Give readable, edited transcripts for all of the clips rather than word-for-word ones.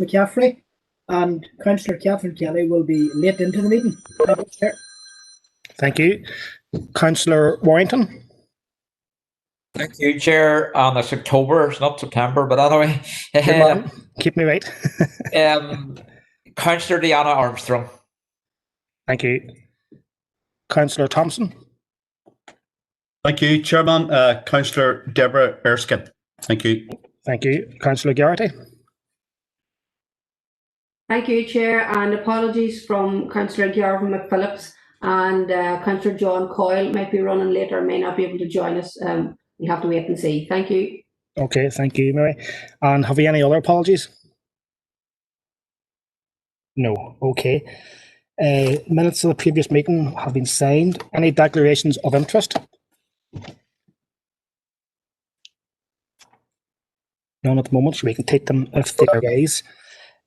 McCaffrey, and Councillor Catherine Kelly will be late into the meeting. Thank you, Chair. Thank you. Councillor Warrington. Thank you, Chair. And it's October, it's not September, but anyway. Good man. Keep me right. Councillor Deanna Armstrong. Thank you. Councillor Thompson. Thank you, Chairman. Councillor Deborah Erskine. Thank you. Thank you. Councillor Garrity. Thank you, Chair, and apologies from Councillor Garvin McPhillips and Councillor John Coyle might be running later, may not be able to join us. We have to wait and see. Thank you. Okay, thank you, Mary. And have we any other apologies? No. Okay. Minutes of the previous meeting have been signed. Any declarations of interest? None at the moment, so we can take them if they arise.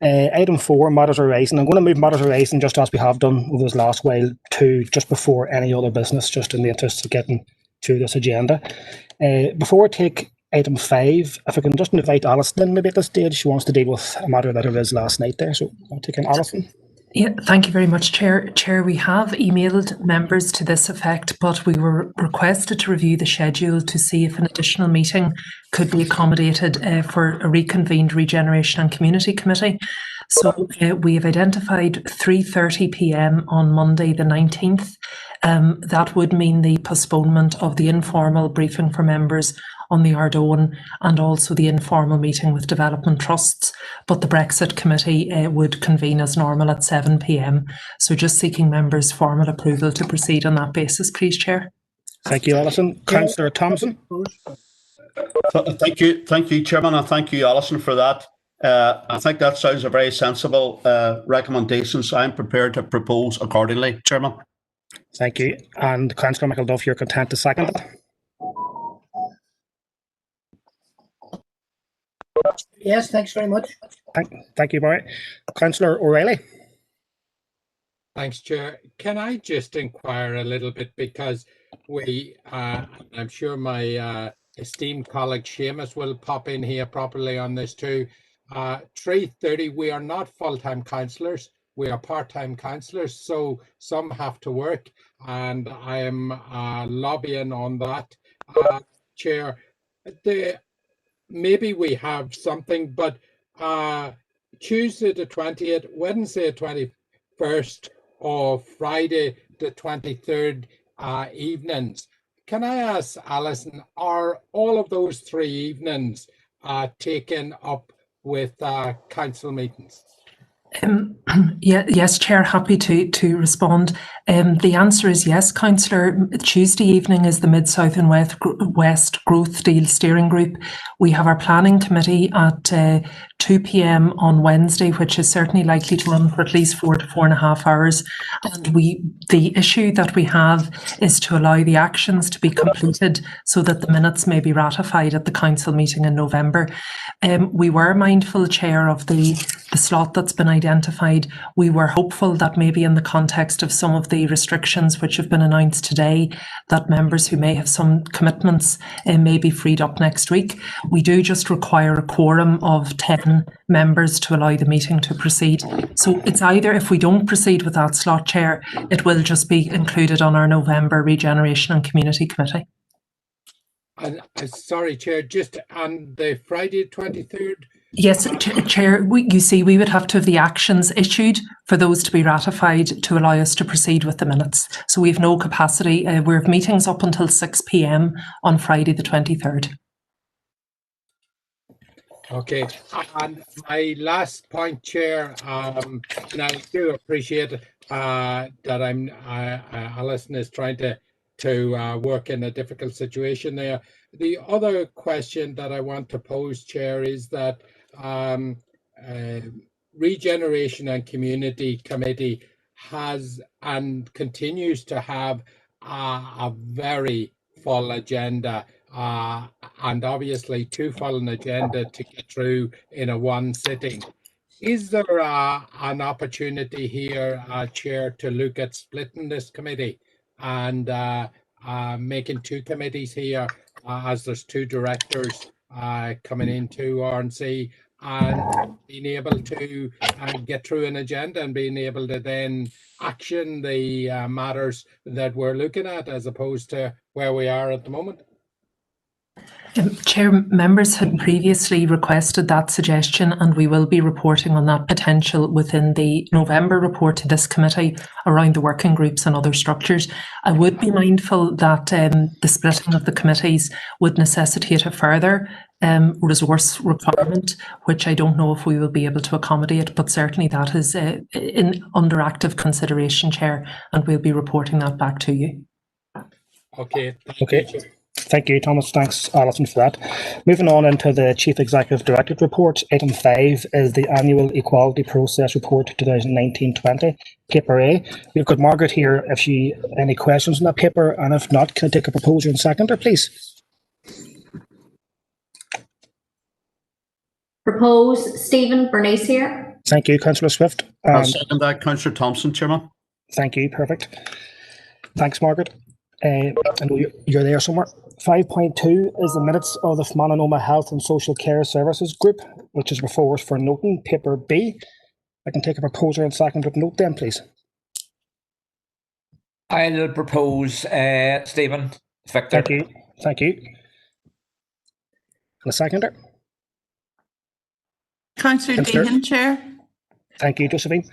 Item 4, matters arising. I'm going to move matters arising just as we have done over this last while to just before any other business, just in the interest of getting through this agenda. Before I take item 5, if I can just invite Alison in maybe at this stage. She wants to deal with a matter that arose last night there. So I'll take in Alison. Yeah, thank you very much, Chair. Chair, we have emailed members to this effect, but we were requested to review the schedule to see if an additional meeting could be accommodated for a reconvened Regeneration and Community Committee. So we have identified 3:30 p.m. on Monday the 19th. That would mean the postponement of the informal briefing for members on the Ardone and also the informal meeting with development trusts, but the Brexit committee would convene as normal at 7 p.m. So just seeking members' formal approval to proceed on that basis, please, Chair. Thank you, Alison. Councillor Thompson. Thank you, Chairman, and thank you, Alison, for that. I think that sounds a very sensible recommendation, so I'm prepared to propose accordingly, Chairman. Thank you. And Councillor McElduff, you're content to second that? Yes, thanks very much. Thank you, Barry. Councillor O'Reilly. Thanks, Chair. Can I just inquire a little bit, because we, I'm sure my esteemed colleague Seamus will pop in here properly on this too. 3:30, we are not full-time councillors. We are part-time councillors, so some have to work, and I am lobbying on that. Chair, maybe we have something, but Tuesday the 20th, Wednesday the 21st, or Friday the 23rd evenings. Can I ask Alison, are all of those 3 evenings taken up with council meetings? Yes, Chair, happy to respond. The answer is yes, Councillor. Tuesday evening is the Mid-South and West Growth Deal Steering Group. We have our planning committee at 2 p.m. on Wednesday, which is certainly likely to run for at least 4 to 4.5 hours. And the issue that we have is to allow the actions to be completed so that the minutes may be ratified at the council meeting in November. We were mindful, Chair, of the slot that's been identified. We were hopeful that maybe in the context of some of the restrictions which have been announced today, that members who may have some commitments may be freed up next week. We do just require a quorum of 10 members to allow the meeting to proceed. So it's either, if we don't proceed with that slot, Chair, it will just be included on our November Regeneration and Community Committee. Sorry, Chair, just on the Friday 23rd? Yes, Chair, you see, we would have to have the actions issued for those to be ratified to allow us to proceed with the minutes. So we have no capacity. We have meetings up until 6 p.m. on Friday the 23rd. Okay, and my last point, Chair, and I do appreciate that Alison is trying to work in a difficult situation there. The other question that I want to pose, Chair, is that Regeneration and Community Committee has and continues to have a very full agenda, and obviously too full an agenda to get through in a one sitting. Is there an opportunity here, Chair, to look at splitting this committee and making 2 committees here, as there's 2 directors coming into RNC, and being able to get through an agenda and being able to then action the matters that we're looking at, as opposed to where we are at the moment. Chair, members had previously requested that suggestion, and we will be reporting on that potential within the November report to this committee around the working groups and other structures. I would be mindful that the splitting of the committees would necessitate a further resource requirement, which I don't know if we will be able to accommodate, but certainly that is under active consideration, Chair, and we'll be reporting that back to you. Okay. Okay. Thank you, Thomas. Thanks, Alison, for that. Moving on into the Chief Executive Directorate report, item 5 is the Annual Equality Process Report 2019-20, paper A. We've got Margaret here if she any questions on that paper, and if not, can I take a proposer and seconder, please? Propose Stephen Bernice here. Thank you, Councillor Swift. I'll second that, Councillor Thompson, Chairman. Thank you, perfect. Thanks, Margaret. I know you're there somewhere. 5.2 is the minutes of the Mananoma Health and Social Care Services Group, which is before us for noting, paper B. I can take a proposer and second with note then, please. I'll propose Stephen Victor. Thank you. Thank you. And a seconder? Councillor Deehan, Chair. Thank you, Josephine.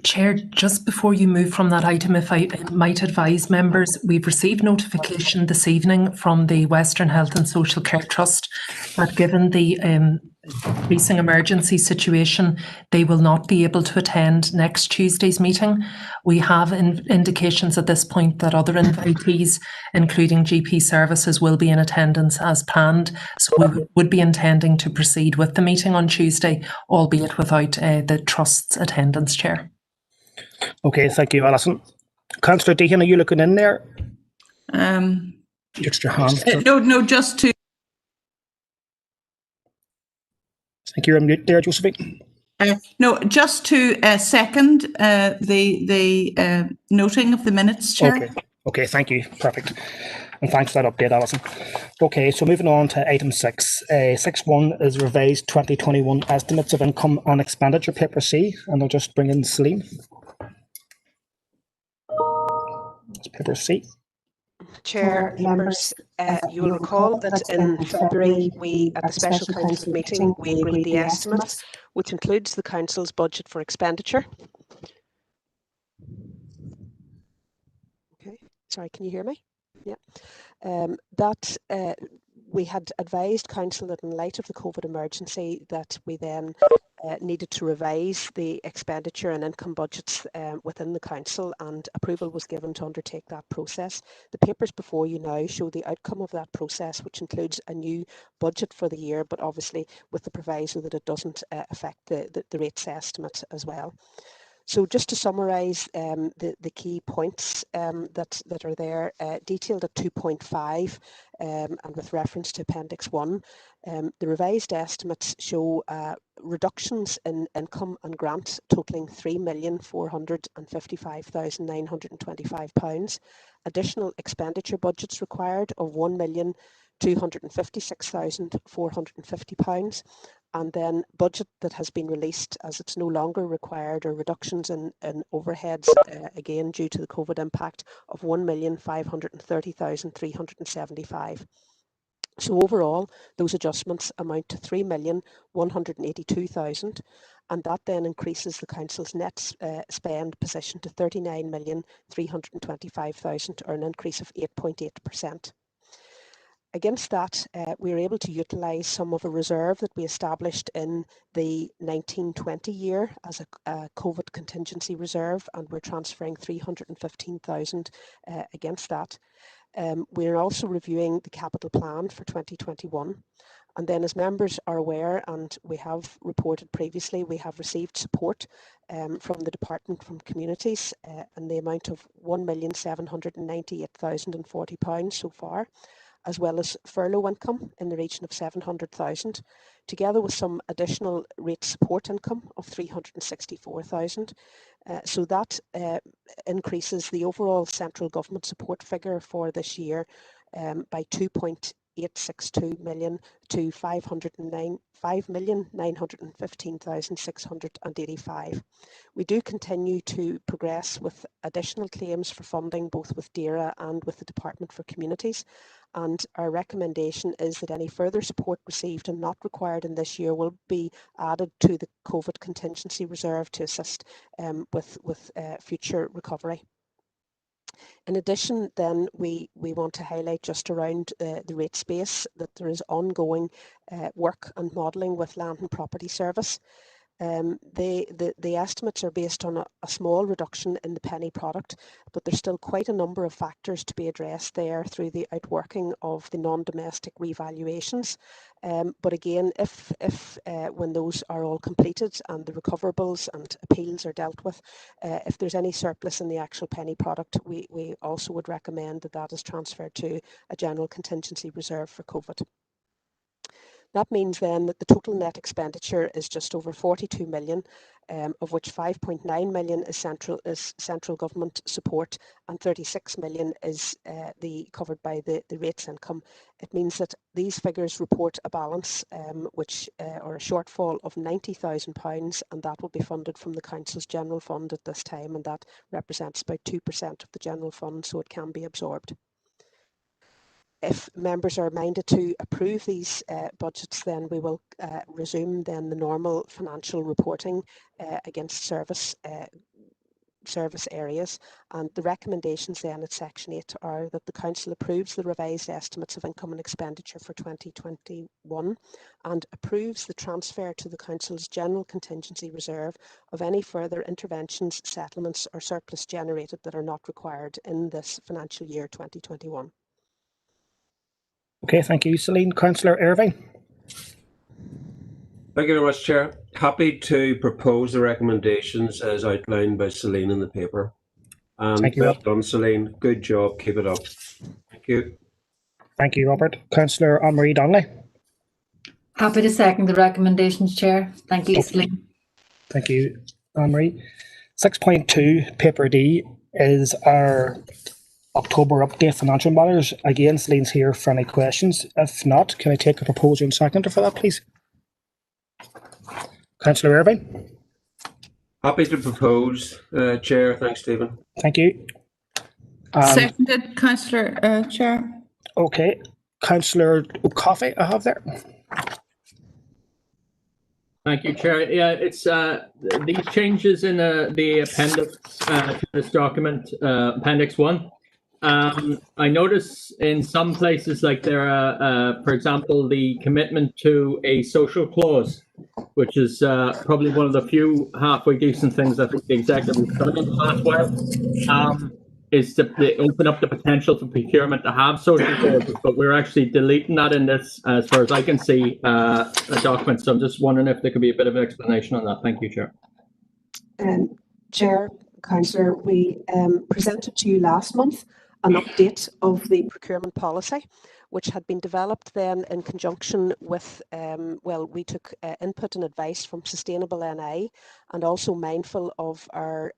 Chair, just before you move from that item, if I might advise members, we've received notification this evening from the Western Health and Social Care Trust that given the increasing emergency situation, they will not be able to attend next Tuesday's meeting. We have indications at this point that other invitees, including GP services, will be in attendance as planned. So we would be intending to proceed with the meeting on Tuesday, albeit without the Trust's attendance, Chair. Okay, thank you, Alison. Councillor Deehan, are you looking in there? Just your hand. No, just to. I think you're on mute there, Josephine. No, just to second the noting of the minutes, Chair. Okay, thank you. Perfect. And thanks for that update, Alison. Okay, so moving on to item 6. 6.1 is revised 2021 estimates of income and expenditure, paper C, and I'll just bring in Celine. It's paper C. Chair, members, you will recall that in February, at the special council meeting, we agreed the estimates, which includes the council's budget for expenditure. Okay, sorry, can you hear me? Yeah. We had advised council that in light of the COVID emergency that we then needed to revise the expenditure and income budgets within the council, and approval was given to undertake that process. The papers before you now show the outcome of that process, which includes a new budget for the year, but obviously with the proviso that it doesn't affect the rates estimate as well. So just to summarise the key points that are there, detailed at 2.5 and with reference to Appendix 1, the revised estimates show reductions in income and grant totalling £3,455,925, additional expenditure budgets required of £1,256,450, and then budget that has been released as it's no longer required, or reductions in overheads, again due to the COVID impact, of £1,530,375. So overall, those adjustments amount to £3,182,000, and that then increases the council's net spend position to £39,325,000, or an increase of 8.8%. Against that, we were able to utilise some of a reserve that we established in the 1920 year as a COVID contingency reserve, and we're transferring £315,000 against that. We're also reviewing the capital plan for 2021. And then, as members are aware, and we have reported previously, we have received support from the Department from Communities in the amount of £1,798,040 so far, as well as furlough income in the region of 700,000, together with some additional rate support income of 364,000. So that increases the overall central government support figure for this year by 862 million to 5,915,685. We do continue to progress with additional claims for funding both with DAERA and with the Department for Communities, and our recommendation is that any further support received and not required in this year will be added to the COVID Contingency Reserve to assist with future recovery. In addition, then, we want to highlight just around the rate space that there is ongoing work and modelling with Land and Property Service. The estimates are based on a small reduction in the penny product, but there's still quite a number of factors to be addressed there through the outworking of the non-domestic revaluations. But again, if when those are all completed and the recoverables and appeals are dealt with, if there's any surplus in the actual penny product, we also would recommend that that is transferred to a general contingency reserve for COVID. That means then that the total net expenditure is just over 42 million, of which 5.9 million is central government support and 36 million is covered by the rates income. It means that these figures report a balance or a shortfall of £90,000, and that will be funded from the Council's general fund at this time, and that represents about 2% of the general fund, so it can be absorbed. If members are minded to approve these budgets, then we will resume then the normal financial reporting against service areas, and the recommendations then at section 8 are that the Council approves the revised estimates of income and expenditure for 2021 and approves the transfer to the Council's general contingency reserve of any further interventions, settlements or surplus generated that are not required in this financial year 2021. Okay, thank you, Celine. Councillor Irving. Thank you very much, Chair. Happy to propose the recommendations as outlined by Celine in the paper. Thank you. Well done, Celine. Good job. Keep it up. Thank you. Thank you, Robert. Councillor Anne-Marie Donnelly. Happy to second the recommendations, Chair. Thank you, Celine. Thank you, Anne-Marie. 6.2, paper D, is our October update financial matters. Again, Celine's here for any questions. If not, can I take a proposal and seconder for that, please? Councillor Irving. Happy to propose, Chair. Thanks, Stephen. Thank you. Seconded, Councillor Chair. Okay. Councillor O'Coffey, I have there. Thank you, Chair. Yeah, it's these changes in the appendix to this document, Appendix 1. I notice in some places, like there are, for example, the commitment to a social clause, which is probably one of the few halfway decent things I think the executive has done in the last while, is to open up the potential for procurement to have social clauses, but we're actually deleting that in this, as far as I can see, a document. So I'm just wondering if there could be a bit of an explanation on that. Thank you, Chair. Chair, Councillor, we presented to you last month an update of the procurement policy, which had been developed then in conjunction with, we took input and advice from Sustainable NI, and also mindful of our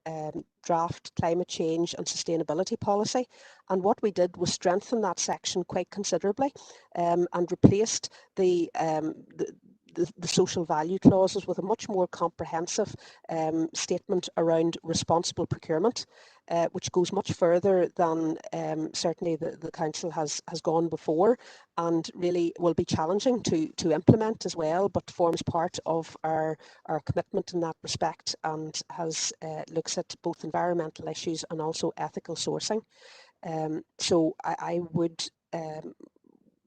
draft climate change and sustainability policy. And what we did was strengthen that section quite considerably, and replaced the social value clauses with a much more comprehensive statement around responsible procurement, which goes much further than certainly the Council has gone before, and really will be challenging to implement as well, but forms part of our commitment in that respect, and looks at both environmental issues and also ethical sourcing. So I would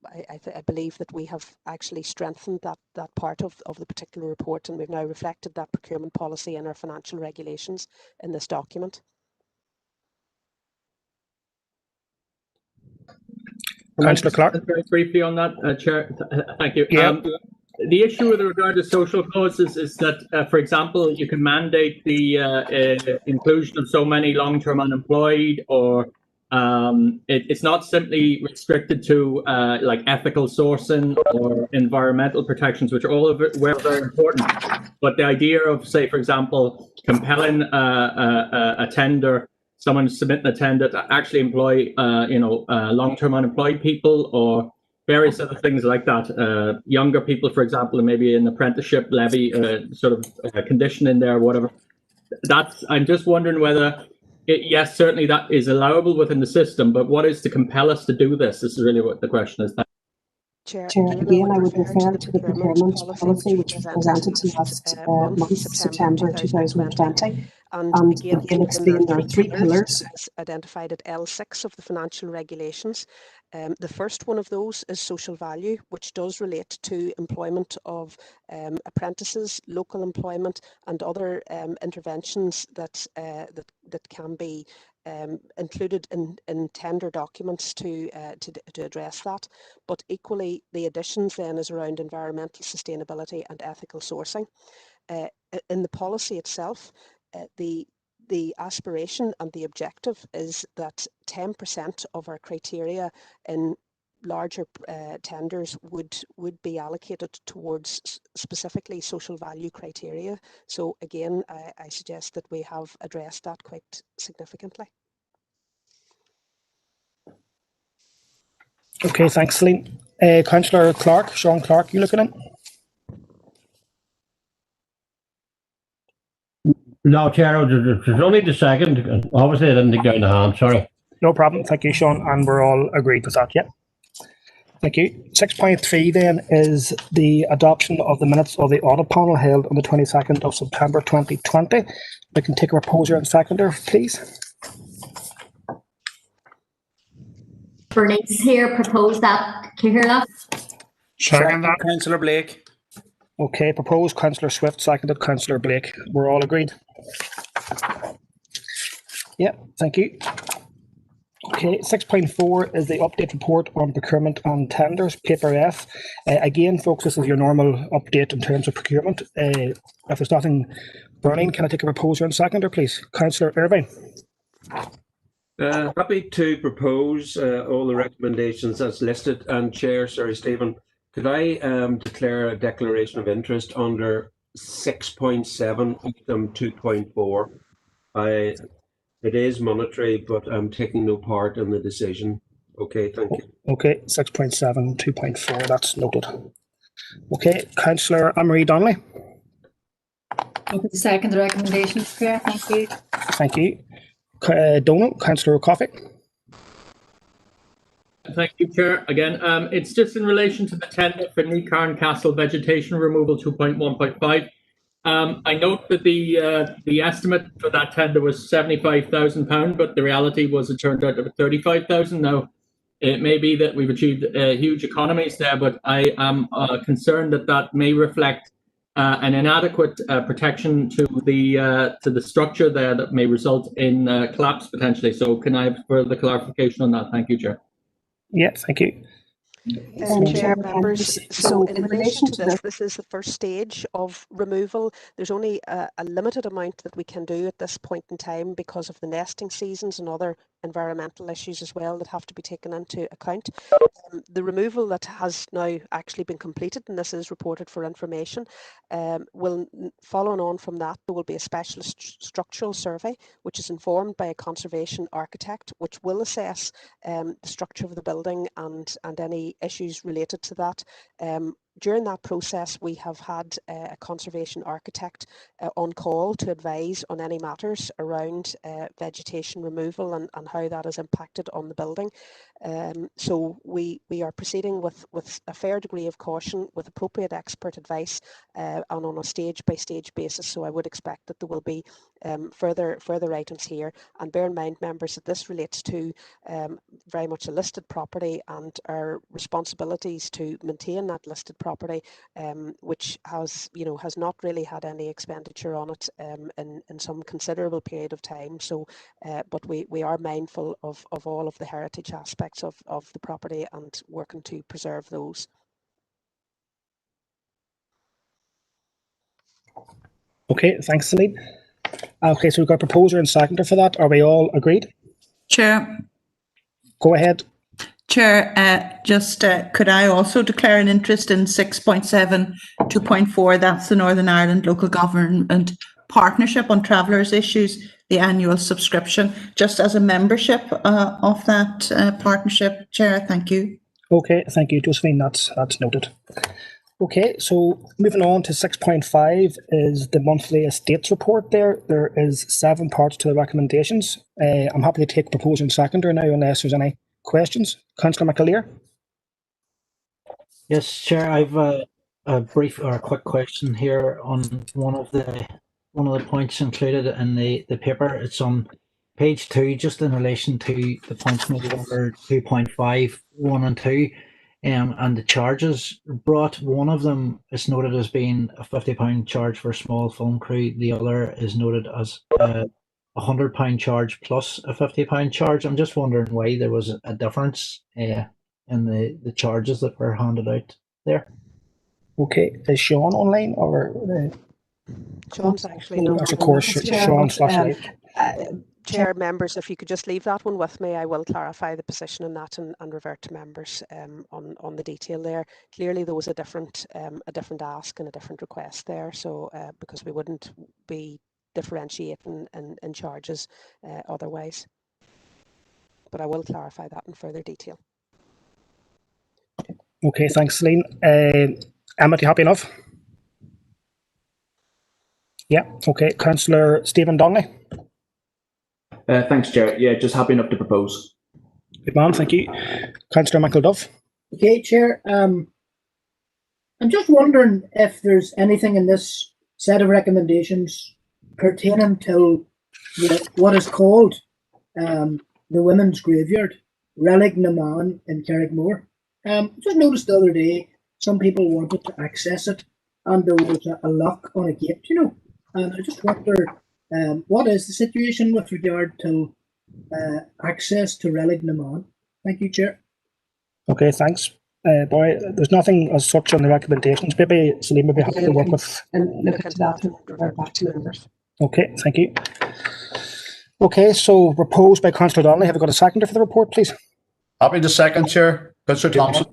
I believe that we have actually strengthened that part of the particular report, and we've now reflected that procurement policy in our financial regulations in this document. Councillor Clark. Very briefly on that, Chair. Thank you. Yeah. The issue with regard to social clauses is that, for example, you can mandate the inclusion of so many long-term unemployed, or it's not simply restricted to like ethical sourcing or environmental protections, which are all of it were very important. But the idea of, say, for example, compelling a tender, someone submitting a tender to actually employ, long-term unemployed people, or various other things like that. Younger people, for example, maybe an apprenticeship levy sort of condition in there or whatever. I'm just wondering whether, yes, certainly that is allowable within the system, but what is to compel us to do this? This is really what the question is. Chair, again, I would refer to the procurement policy which was presented to last month, September 2020. And again, explain there are three pillars as identified at L6 of the financial regulations. The first one of those is social value, which does relate to employment of apprentices, local employment, and other interventions that can be included in tender documents to address that. But equally, the additions then is around environmental sustainability and ethical sourcing. In the policy itself, the aspiration and the objective is that 10% of our criteria in larger tenders would be allocated towards specifically social value criteria. So again, I suggest that we have addressed that quite significantly. Okay, thanks, Celine. Councillor Clark, Sean Clark, you looking in? No, Chair, there's only the second. Obviously, I didn't take down the hand, sorry. No problem. Thank you, Sean. And we're all agreed with that, yeah. Thank you. 6.3 then is the adoption of the minutes of the audit panel held on the 22nd of September 2020. I can take a proposer and seconder, please. Bernice here, propose that. Can you hear that? Second that, Councillor Blake. Okay, proposed Councillor Swift, seconded Councillor Blake. We're all agreed. Yeah, thank you. Okay, 6.4 is the update report on procurement and tenders, paper F. Again, folks, this is your normal update in terms of procurement. If there's nothing burning, can I take a proposer and seconder, please? Councillor Irvine. Happy to propose all the recommendations as listed. And Chair, sorry, Stephen, could I declare a declaration of interest under 6.7, item 2.4? It is monetary, but I'm taking no part in the decision. Okay, thank you. Okay, 6.7, 2.4, that's noted. Okay, Councillor Anne-Marie Donnelly. Happy to second the recommendations, Chair. Thank you. Thank you. Donald, Councillor Coffey. Thank you, Chair. Again, it's just in relation to the tender for New Carn Castle vegetation removal 2.1.5. I note that the estimate for that tender was £75,000, but the reality was it turned out to be £35,000. Now, it may be that we've achieved huge economies there, but I am concerned that that may reflect an inadequate protection to the structure there that may result in collapse potentially. So, can I have further clarification on that? Thank you, Chair. Yeah, thank you. Chair, members, so in relation to this is the first stage of removal. There's only a limited amount that we can do at this point in time because of the nesting seasons and other environmental issues as well that have to be taken into account. The removal that has now actually been completed, and this is reported for information, will, following on from that, there will be a specialist structural survey which is informed by a conservation architect which will assess the structure of the building and any issues related to that. During that process, we have had a conservation architect on call to advise on any matters around vegetation removal and how that has impacted on the building. So we are proceeding with a fair degree of caution, with appropriate expert advice and on a stage-by-stage basis. So I would expect that there will be further items here. And bear in mind, members, that this relates to very much a listed property and our responsibilities to maintain that listed property, which has not really had any expenditure on it in some considerable period of time. So, but we are mindful of all of the heritage aspects of the property and working to preserve those. Okay, thanks, Celine. Okay, so we've got proposer and seconder for that. Are we all agreed? Chair. Go ahead. Chair, could I also declare an interest in 6.7, 2.4, that's the Northern Ireland Local Government Partnership on Travellers Issues, the annual subscription, just as a membership of that partnership, Chair. Thank you. Okay, thank you, Josephine. That's noted. Okay, so moving on to 6.5 is the monthly estates report. There is 7 parts to the recommendations. I'm happy to take proposal and seconder now unless there's any questions. Councillor McAleer. Yes, Chair. I've a brief or a quick question here on one of the points included in the paper. It's on page 2, just in relation to the points noted under 2.5, 1 and 2, and the charges brought. One of them is noted as being a £50 charge for a small film crew. The other is noted as a £100 charge plus a £50 charge. I'm just wondering why there was a difference in the charges that were handed out there. Okay, is Sean online or? Sean's actually not. Of course, Sean's Chair, members, if you could just leave that one with me, I will clarify the position on that and revert to members on the detail there. Clearly, there was a different ask and a different request there, so because we wouldn't be differentiating in charges otherwise. But I will clarify that in further detail. Okay, thanks, Celine. Emmett, you happy enough? Yeah, okay. Councillor Stephen Donnelly. Thanks, Chair. Yeah, just happy enough to propose. Good man, thank you. Councillor Michael Duff. Okay, Chair. I'm just wondering if there's anything in this set of recommendations pertaining to what is called the Women's Graveyard, Relic Naman in Carrickmore. Just noticed the other day some people wanted to access it and there was a lock on a gate, and I just wonder what is the situation with regard to access to Relic Naman? Thank you, Chair. Okay, thanks. Boy, there's nothing as such on the recommendations. Maybe Celine would be happy to work with. And look into that and revert back to members. Okay, thank you. Okay, so proposed by Councillor Donnelly. Have you got a seconder for the report, please? Happy to second, Chair. Councillor Thompson.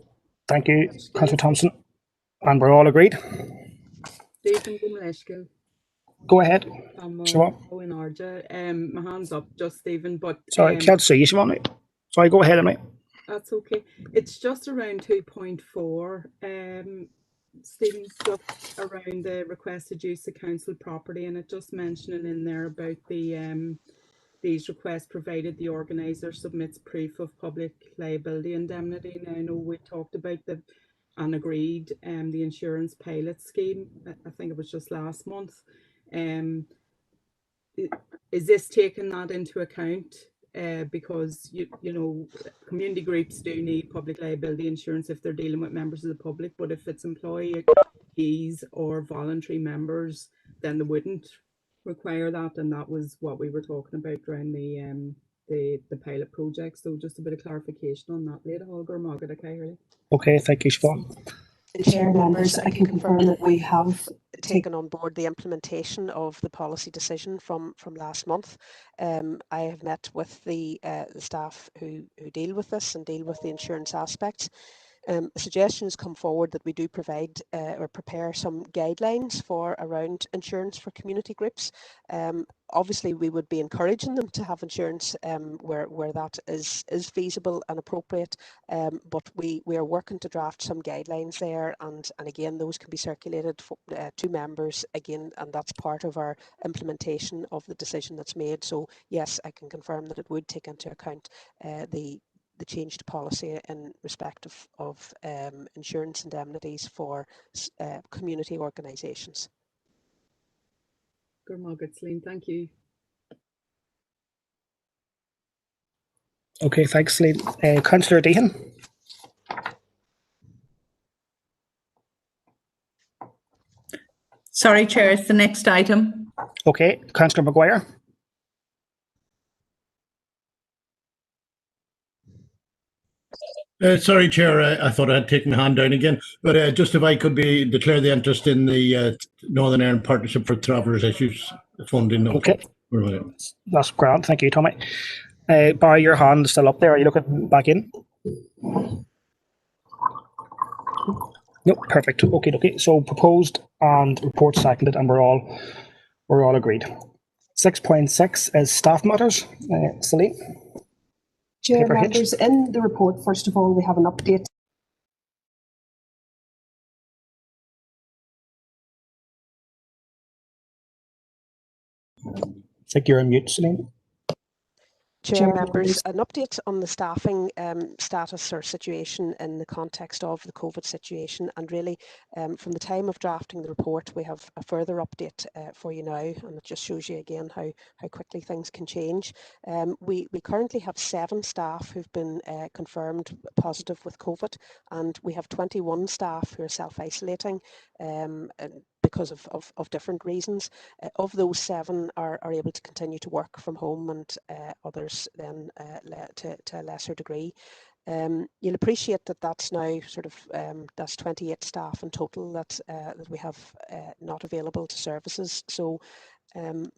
Thank you, Councillor Thompson. And we're all agreed. Stephen Go ahead. My hand's up, just Stephen, but sorry, can't see you, Siobhan. Sorry, go ahead, mate. That's okay. It's just around 2.4. Stephen, just around the requested use of council property, and it just mentioning in there about the these requests provided the organiser submits proof of public liability indemnity. Now I know we talked about and agreed the insurance pilot scheme. I think it was just last month. Is this taking that into account? Because you know, community groups do need public liability insurance if they're dealing with members of the public, but if it's employees or voluntary members, then they wouldn't require that, and that was what we were talking about around the pilot project. So just a bit of clarification on that later, Holger. Okay, thank you, Siobhan. Chair, members, I can confirm that we have taken on board the implementation of the policy decision from last month. I have met with the staff who deal with this and deal with the insurance aspects. Suggestions come forward that we do provide or prepare some guidelines for around insurance for community groups. Obviously, we would be encouraging them to have insurance where that is feasible and appropriate, but we are working to draft some guidelines there, and again, those can be circulated to members again, and that's part of our implementation of the decision that's made. So yes, I can confirm that it would take into account the change to policy in respect of insurance indemnities for community organisations. Thank you. Okay, thanks, Celine. Councillor Deehan. Sorry, Chair, it's the next item. Okay, Councillor Maguire. Sorry, Chair, I thought I had taken my hand down again, but just if I could declare the interest in the Northern Ireland Partnership for Travellers Issues funding. Okay, that's grand. Thank you, Tommy. Barry, your hand is still up there. Are you looking back in? Nope, perfect. Okay. So proposed and report seconded, and we're all agreed. 6.6 is staff matters. Celine. Chair, members, in the report, first of all, we have an update I think you're on mute, Celine. Chair, members, an update on the staffing status or situation in the context of the COVID situation, and really from the time of drafting the report we have a further update for you now, and it just shows you again how quickly things can change. We currently have 7 staff who've been confirmed positive with COVID, and we have 21 staff who are self-isolating because of different reasons. Of those, 7 are able to continue to work from home, and others then to a lesser degree. You'll appreciate that that's now sort of that's 28 staff in total that we have not available to services. So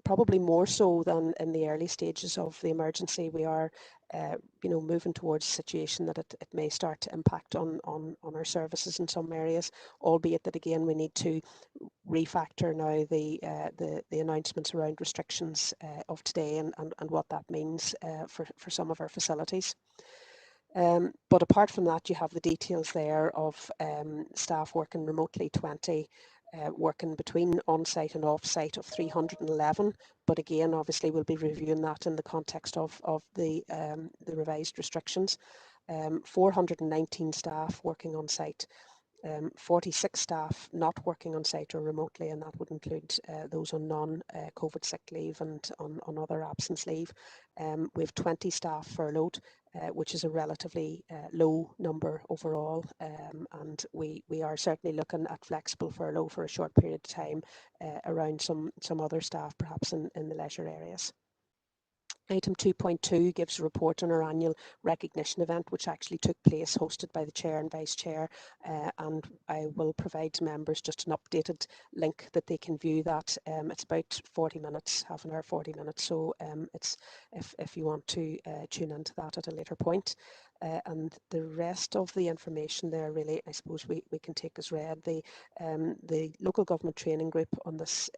probably more so than in the early stages of the emergency, we are moving towards a situation that it may start to impact on our services in some areas, albeit that again we need to refactor now the announcements around restrictions of today and what that means for some of our facilities. But apart from that, you have the details there of staff working remotely, 20, working between on-site and off-site of 311. But again, obviously, we'll be reviewing that in the context of the revised restrictions. 419 staff working on-site. 46 staff not working on site or remotely, and that would include those on non-COVID sick leave and on other absence leave. We have 20 staff furloughed, which is a relatively low number overall, and we are certainly looking at flexible furlough for a short period of time around some other staff, perhaps in the leisure areas. Item 2.2 gives a report on our annual recognition event, which actually took place, hosted by the Chair and Vice Chair, and I will provide to members just an updated link that they can view that. It's about 40 minutes, half an hour, 40 minutes, so it's if you want to tune into that at a later point. And the rest of the information there, really, I suppose we can take as read. The local government training group on this,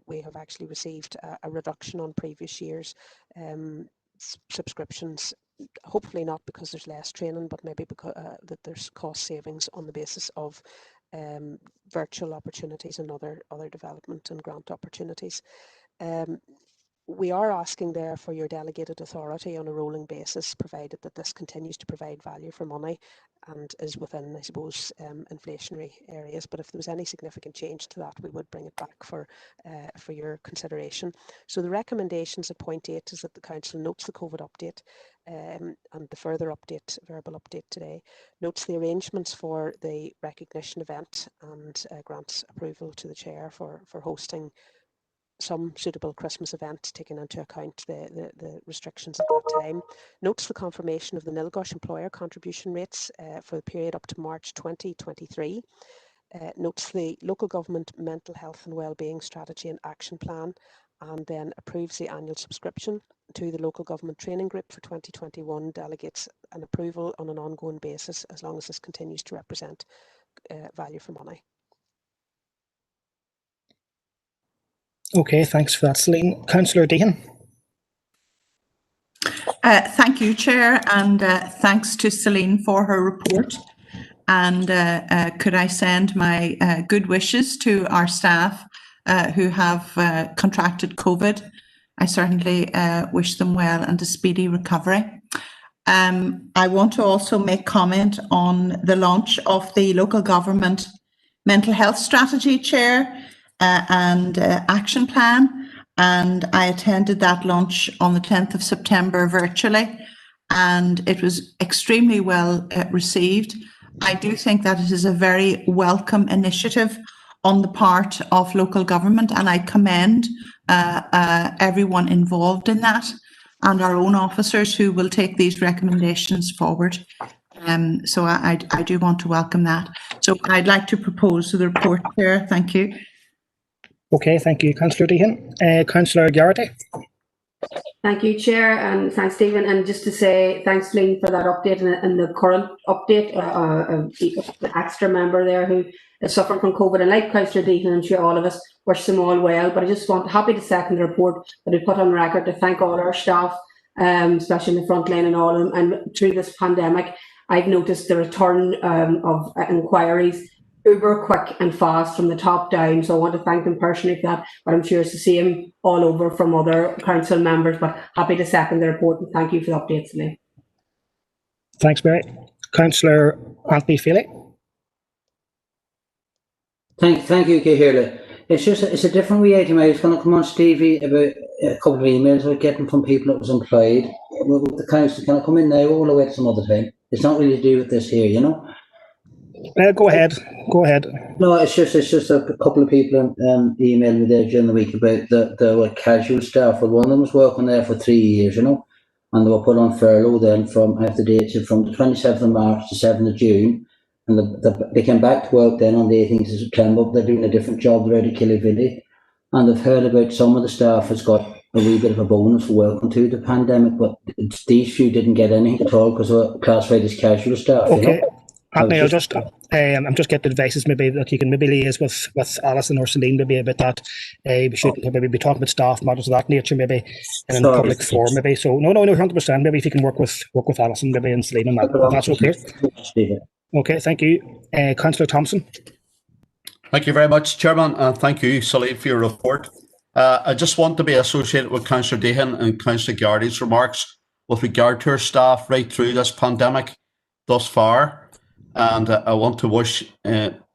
we have actually received a reduction on previous years' subscriptions. Hopefully not because there's less training, but maybe because that there's cost savings on the basis of virtual opportunities and other development and grant opportunities. We are asking there for your delegated authority on a rolling basis, provided that this continues to provide value for money and is within, I suppose, inflationary areas. But if there was any significant change to that, we would bring it back for your consideration. So the recommendations at point 8 is that the Council notes the COVID update and the further update, verbal update today, notes the arrangements for the recognition event and grants approval to the Chair for hosting some suitable Christmas event, taking into account the restrictions at that time. Notes the confirmation of the Nilgosh employer contribution rates for the period up to March 2023. Notes the local government mental health and wellbeing strategy and action plan, and then approves the annual subscription to the local government training group for 2021, delegates an approval on an ongoing basis as long as this continues to represent value for money. Okay, thanks for that, Celine. Councillor Deehan. Thank you, Chair, and thanks to Celine for her report. And could I send my good wishes to our staff who have contracted COVID. I certainly wish them well and a speedy recovery. I want to also make comment on the launch of the local government mental health strategy, Chair, and action plan. And I attended that launch on the 10th of September virtually, and it was extremely well received. I do think that it is a very welcome initiative on the part of local government, and I commend everyone involved in that and our own officers who will take these recommendations forward. So I do want to welcome that. So I'd like to propose to the report, Chair. Thank you. Okay, thank you, Councillor Deehan. Councillor Garrity. Thank you, Chair, and thanks, Stephen. And just to say thanks, Lee, for that update and the current update. The extra member there who is suffering from COVID, and like Councillor Deehan, I'm sure all of us wish them all well. But I just happy to second the report that we put on record to thank all our staff, especially in the front line and all of them. And through this pandemic, I've noticed the return of inquiries uber quick and fast from the top down. So I want to thank them personally for that. But I'm sure it's the same all over from other council members. But happy to second the report and thank you for the updates, Elaine. Thanks, Mary. Councillor Anthony Feely. Thank you, Cahirla. It's a different wee item. I was going to come on, Stevie, about a couple of emails I was getting from people that was employed with the council. Can I come in now or will I wait some other time? It's not really to do with this here, you know. Go ahead. Go ahead. No, it's just a couple of people emailed me there during the week about the casual staff. Well, one of them was working there for 3 years, you know, and they were put on furlough then from, I have the dates, from the 27th of March to 7th of June. And they came back to work then on the 18th of September. They're doing a different job there at Killyvilly. And I've heard about some of the staff has got a wee bit of a bonus for working through the pandemic, but these few didn't get anything at all because they were classified as casual staff. Okay. You know? Anthony, I'm just getting advices maybe that you can maybe liaise with Alison or Celine maybe about that. We should maybe be talking about staff matters of that nature maybe in a public forum maybe. So no, 100%. Maybe if you can work with Alison maybe and Celine on that. That's okay. Okay, thank you. Councillor Thompson. Thank you very much, Chairman, and thank you, Celine, for your report. I just want to be associated with Councillor Dehan and Councillor Gardy's remarks with regard to our staff right through this pandemic thus far. And I want to wish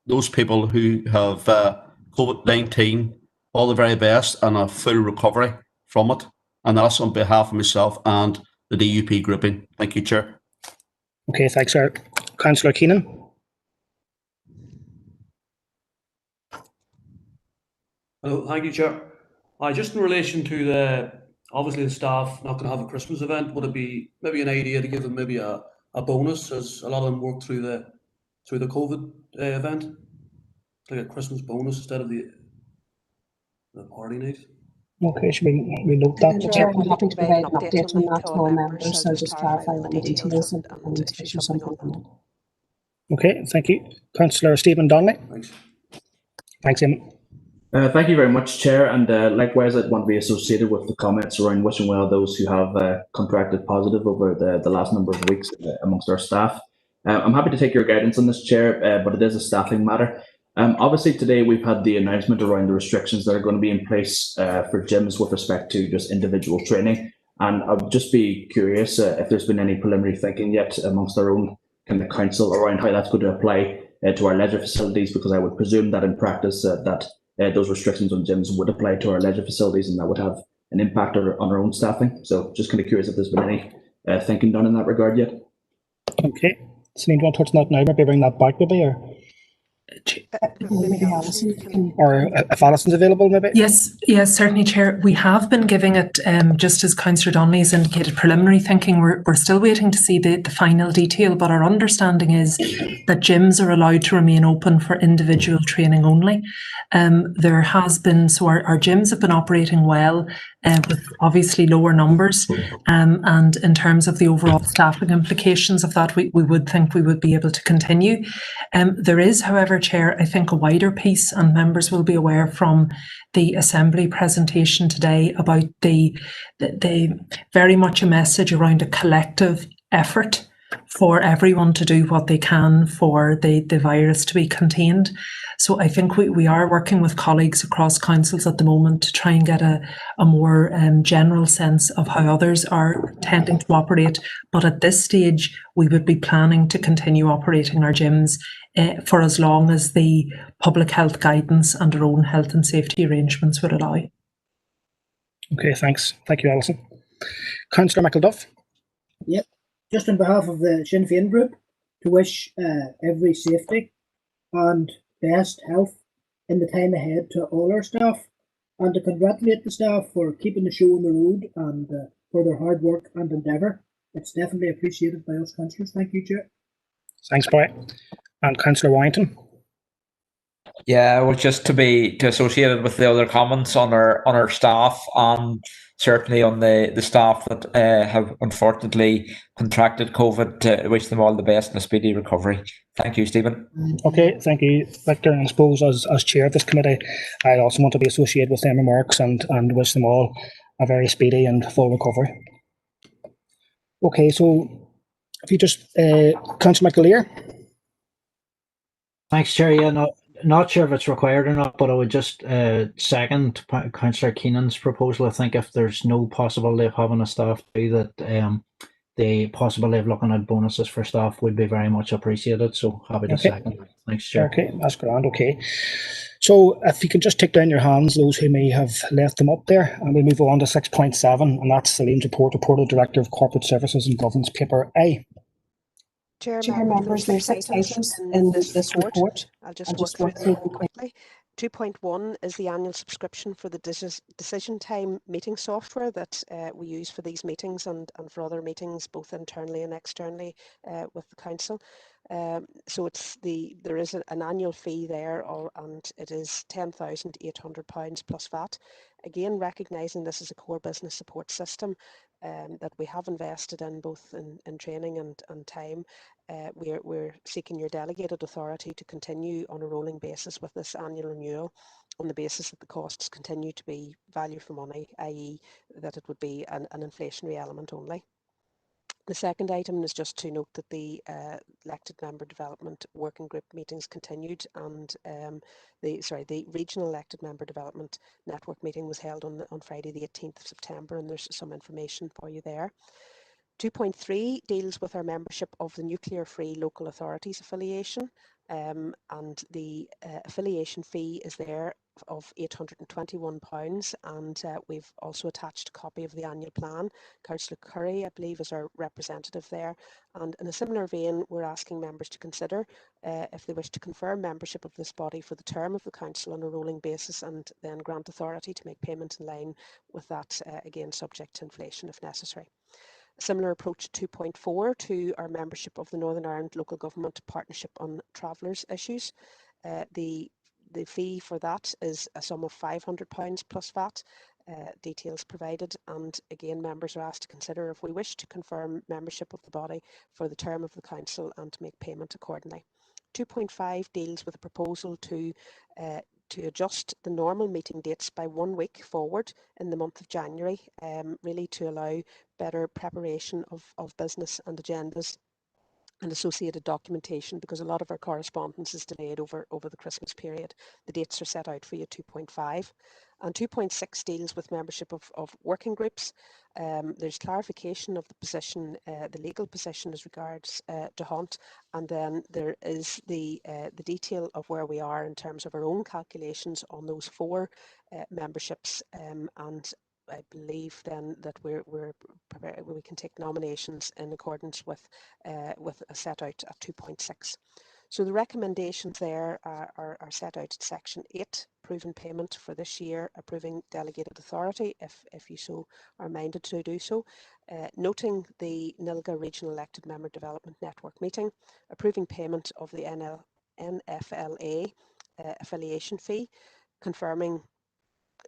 those people who have COVID-19 all the very best and a full recovery from it. And that's on behalf of myself and the DUP grouping. Thank you, Chair. Okay, thanks, sir. Councillor Keenan. Hello, thank you, Chair. Just in relation to obviously the staff not going to have a Christmas event, would it be maybe an idea to give them maybe a bonus, as a lot of them work through the COVID event, like a Christmas bonus instead of the party night? Okay, should we note that? Chair, I'm happy to provide an update on that to all members. So just clarify all the details and issue something on that. Okay, thank you. Councillor Stephen Donnelly. Thanks. Thanks, Eamon. Thank you very much, Chair, and likewise I'd want to be associated with the comments around wishing well those who have contracted positive over the last number of weeks amongst our staff. I'm happy to take your guidance on this, Chair, but it is a staffing matter. Obviously today we've had the announcement around the restrictions that are going to be in place for gyms with respect to just individual training, and I'd just be curious if there's been any preliminary thinking yet amongst our own kind of council around how that's going to apply to our leisure facilities, because I would presume that in practice that those restrictions on gyms would apply to our leisure facilities, and that would have an impact on our own staffing. So just kind of curious if there's been any thinking done in that regard yet. Okay. Celine, do you want to touch on that now? Maybe bring that back maybe, or if Alison's available maybe? Yes, certainly, Chair. We have been giving it, just as Councillor Donnelly's indicated, preliminary thinking. We're still waiting to see the final detail, but our understanding is that gyms are allowed to remain open for individual training only. There has been, so our gyms have been operating well, with obviously lower numbers, and in terms of the overall staffing implications of that, we would think we would be able to continue. There is, however, Chair, I think a wider piece, and members will be aware from the Assembly presentation today about the very much a message around a collective effort for everyone to do what they can for the virus to be contained. So I think we are working with colleagues across councils at the moment to try and get a more general sense of how others are tending to operate. But at this stage, we would be planning to continue operating our gyms for as long as the public health guidance and our own health and safety arrangements would allow. Okay, thanks. Thank you, Alison. Councillor McElduff. Yep. Just on behalf of the Sinn Féin group, to wish every safety and best health in the time ahead to all our staff, and to congratulate the staff for keeping the show on the road and for their hard work and endeavour. It's definitely appreciated by us councillors. Thank you, Chair. Thanks, Brian. And Councillor Warrington. Yeah, well, just to be associated with the other comments on our staff, and certainly on the staff that have unfortunately contracted COVID, wish them all the best and a speedy recovery. Thank you, Stephen. Okay, thank you, Victor. And I suppose as chair of this committee, I also want to be associated with them remarks and wish them all a very speedy and full recovery. Okay, so if you just, Councillor McAleer. Thanks, Chair. Yeah, not sure if it's required or not, but I would just second Councillor Keenan's proposal. I think if there's no possibility of having a staff do that, the possibility of looking at bonuses for staff would be very much appreciated. So happy to second. Thanks, Chair. Okay, that's grand. Okay. So if you can just take down your hands, those who may have left them up there, and we move on to 6.7, and that's Celine's report of Director of Corporate Services and Governance, paper A. Chair members, there's 6 items in this report. I'll just work through them quickly. 2.1 is the annual subscription for the decision time meeting software that we use for these meetings and for other meetings, both internally and externally with the council. So there is an annual fee there, and it is £10,800 plus VAT. Again, recognising this is a core business support system that we have invested in both in training and time. We're seeking your delegated authority to continue on a rolling basis with this annual renewal on the basis that the costs continue to be value for money, i.e. that it would be an inflationary element only. The second item is just to note that the elected member development working group meetings continued, and the regional elected member development network meeting was held on Friday the 18th of September, and there's some information for you there. 2.3 deals with our membership of the Nuclear Free Local Authorities affiliation, and the affiliation fee is there of £821, and we've also attached a copy of the annual plan. Councillor Curry, I believe, is our representative there, and in a similar vein, we're asking members to consider if they wish to confirm membership of this body for the term of the council on a rolling basis, and then grant authority to make payment in line with that, again subject to inflation if necessary. A similar approach 2.4 to our membership of the Northern Ireland Local Government Partnership on Travellers Issues. The fee for that is a sum of £500 plus VAT, details provided, and again members are asked to consider if we wish to confirm membership of the body for the term of the council and to make payment accordingly. 2.5 deals with a proposal to adjust the normal meeting dates by 1 week forward in the month of January, really to allow better preparation of business and agendas and associated documentation, because a lot of our correspondence is delayed over the Christmas period. The dates are set out for you, 2.5. And 2.6 deals with membership of working groups. There's clarification of the position, the legal position as regards de Hont, and then there is the detail of where we are in terms of our own calculations on those 4 memberships, and I believe then that we can take nominations in accordance with a set out at 2.6. So the recommendations there are set out at section 8, approving payment for this year, approving delegated authority if you so are minded to do so, noting the NILGA Regional Elected Member Development Network meeting, approving payment of the NFLA affiliation fee, confirming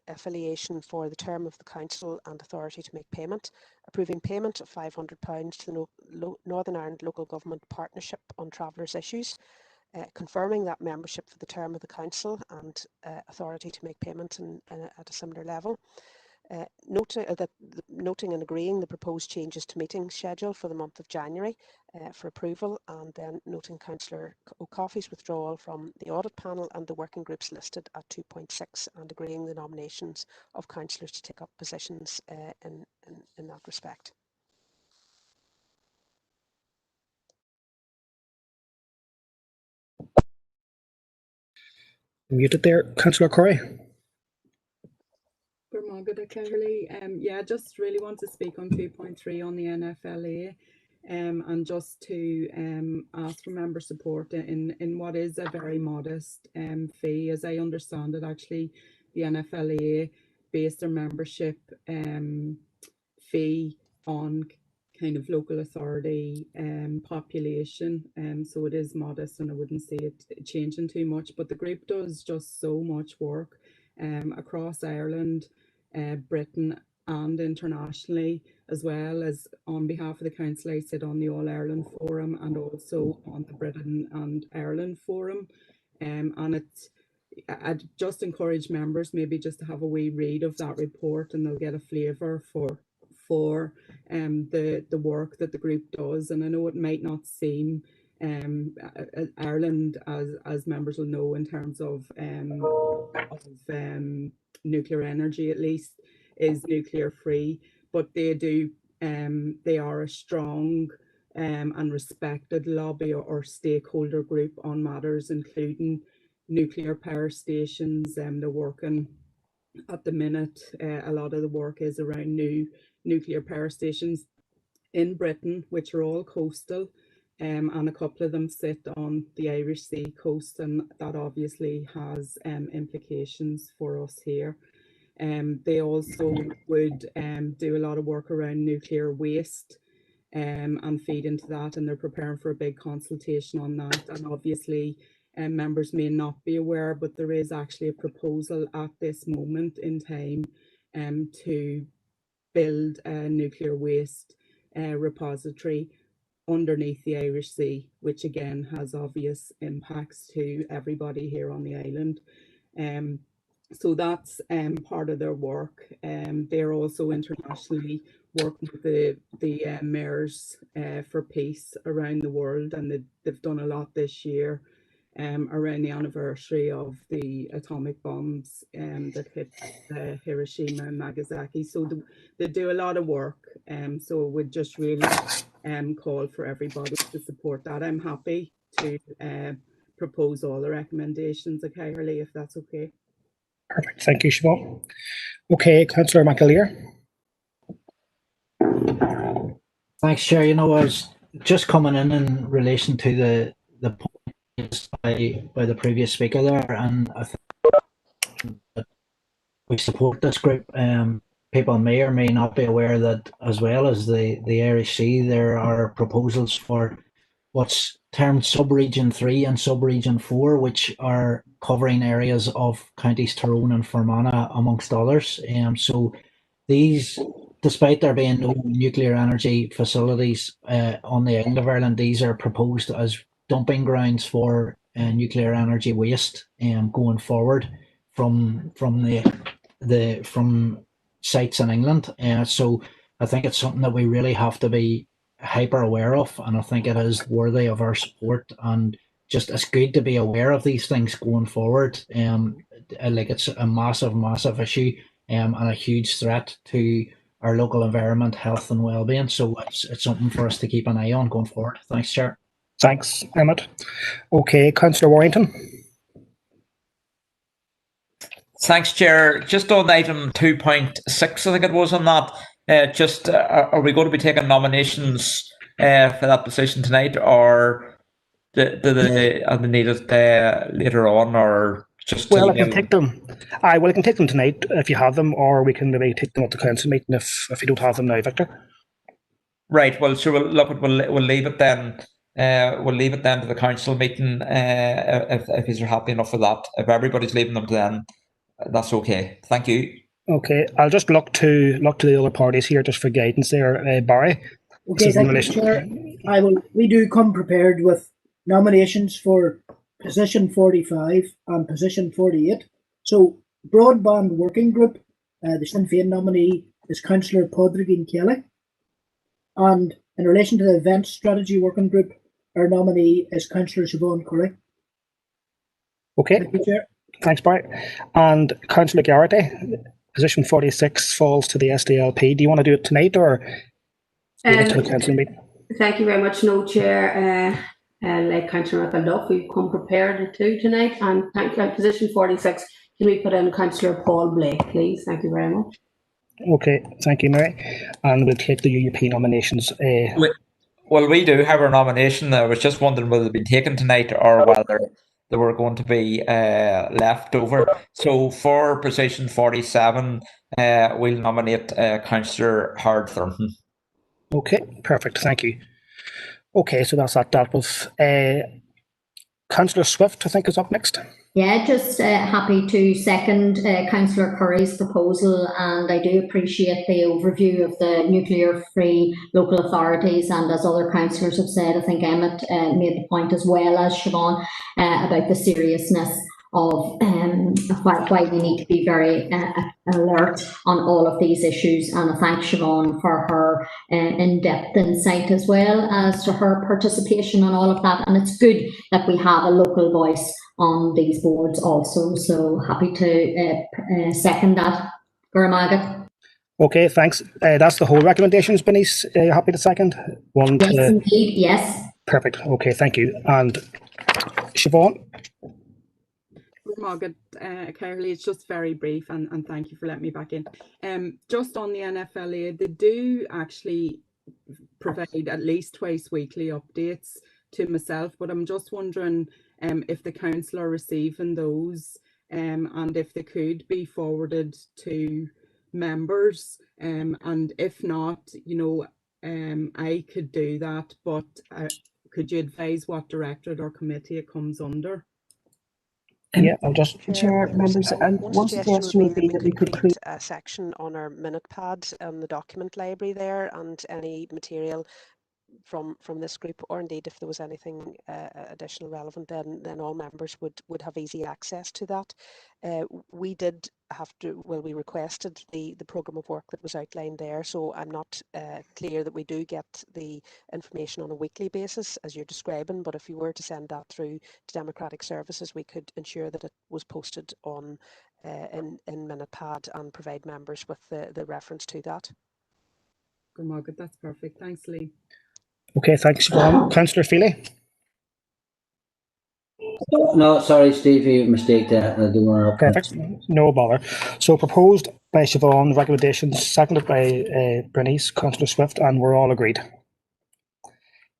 affiliation for the term of the council and authority to make payment, approving payment of £500 to the Northern Ireland Local Government Partnership on Travellers Issues, confirming that membership for the term of the council and authority to make payment at a similar level, noting and agreeing the proposed changes to meeting schedule for the month of January for approval, and then noting Councillor O'Coffey's withdrawal from the audit panel and the working groups listed at 2.6, and agreeing the nominations of councillors to take up positions in that respect. Muted there, Councillor Curry. Yeah, just really want to speak on 2.3 on the NFLA, and just to ask for member support in what is a very modest fee. As I understand it, actually, the NFLA based their membership fee on kind of local authority population, so it is modest, and I wouldn't see it changing too much. But the group does just so much work across Ireland, Britain and internationally, as well as on behalf of the council. I sit on the All Ireland Forum and also on the Britain and Ireland Forum, and I'd just encourage members maybe just to have a wee read of that report, and they'll get a flavour for the work that the group does. And I know it might not seem Ireland, as members will know, in terms of nuclear energy at least, is nuclear free. But they are a strong and respected lobby or stakeholder group on matters including nuclear power stations. They're working at the minute. A lot of the work is around new nuclear power stations in Britain, which are all coastal, and a couple of them sit on the Irish Sea coast, and that obviously has implications for us here. They also would do a lot of work around nuclear waste and feed into that, and they're preparing for a big consultation on that. And obviously, members may not be aware, but there is actually a proposal at this moment in time to build a nuclear waste repository underneath the Irish Sea, which again has obvious impacts to everybody here on the island. So that's part of their work. They're also internationally working with the mayors for peace around the world, and they've done a lot this year around the anniversary of the atomic bombs that hit Hiroshima and Nagasaki. So they do a lot of work. So it would just really call for everybody to support that. I'm happy to propose all the recommendations, okay, Harley, if that's okay. Perfect. Thank you, Siobhan. Okay, Councillor McAleer. Thanks, Chair. I was just coming in relation to the points by the previous speaker there, and I think that we support this group. People may or may not be aware that, as well as the Irish Sea, there are proposals for what's termed Sub-Region 3 and Sub-Region 4, which are covering areas of counties Tyrone and Fermanagh, amongst others. So these, despite there being no nuclear energy facilities on the island of Ireland, these are proposed as dumping grounds for nuclear energy waste going forward from sites in England. So I think it's something that we really have to be hyper aware of, and I think it is worthy of our support, and just it's good to be aware of these things going forward. Like it's a massive issue and a huge threat to our local environment, health and well-being. So it's something for us to keep an eye on going forward. Thanks, Chair. Thanks, Emmett. Okay, Councillor Warrington. Thanks, Chair. Just on item 2.6, I think it was on that. Are we going to be taking nominations for that position tonight, or are they needed later on, or just? Well, I can take them. I can take them tonight if you have them, or we can maybe take them at the council meeting if you don't have them now, Victor. Right. Well, sure. We'll leave it then. We'll leave it then to the council meeting if you're happy enough with that. If everybody's leaving them, then that's okay. Thank you. Okay, I'll just look to the other parties here just for guidance there, Barry. Okay, thank you, Chair. We do come prepared with nominations for position 45 and position 48. So, Broadband Working Group, the Sinn Féin nominee is Councillor Podrigan Kelly. And in relation to the Events Strategy Working Group, our nominee is Councillor Siobhan Curry. Okay. Thank you, Chair. Thanks, Barry. And Councillor Garrity, position 46 falls to the SDLP. Do you want to do it tonight or to the council meeting? Thank you very much, no Chair. Like Councillor McAduff, we've come prepared too tonight. And thank you. Position 46, can we put in Councillor Paul Blake, please? Thank you very much. Okay, thank you, Mary. And we'll take the UUP nominations. Well, we do have our nomination. I was just wondering whether they've been taken tonight or whether they were going to be left over. So for position 47, we'll nominate Councillor Howard Thornton. Okay, perfect. Thank you. Okay, so that's that dealt with. Councillor Swift, I think, is up next. Yeah, just happy to second Councillor Curry's proposal, and I do appreciate the overview of the nuclear-free local authorities, and as other councillors have said, I think Emmett made the point as well as Siobhan about the seriousness of why we need to be very alert on all of these issues, and I thank Siobhan for her in-depth insight as well as to her participation and all of that. And it's good that we have a local voice on these boards also. So happy to second that. Gurmagat. Okay, thanks. That's the whole recommendations, Bernice. Happy to second? Yes, indeed, yes. Perfect. Okay, thank you. And Siobhan? Margaret, Carly, it's just very brief, and thank you for letting me back in. Just on the NFLA, they do actually provide at least twice weekly updates to myself, but I'm just wondering if the council are receiving those, and if they could be forwarded to members, and if not, I could do that, but could you advise what directorate or committee it comes under? Yeah, I'll just Chair, members, one suggestion would be that we could create a section on our minute pad on the document library there, and any material from this group, or indeed if there was anything additional relevant, then all members would have easy access to that. We did have to, well, we requested the programme of work that was outlined there, so I'm not clear that we do get the information on a weekly basis as you're describing, but if you were to send that through to Democratic Services, we could ensure that it was posted on in Minutepad and provide members with the reference to that. Good, Margaret, that's perfect. Thanks, Lee. Okay, thanks, Siobhan. Councillor Feely? No, sorry, Steve, you mistake there. I don't want to. Perfect, no bother. So proposed by Siobhan, recommendations seconded by Bernice, Councillor Swift, and we're all agreed.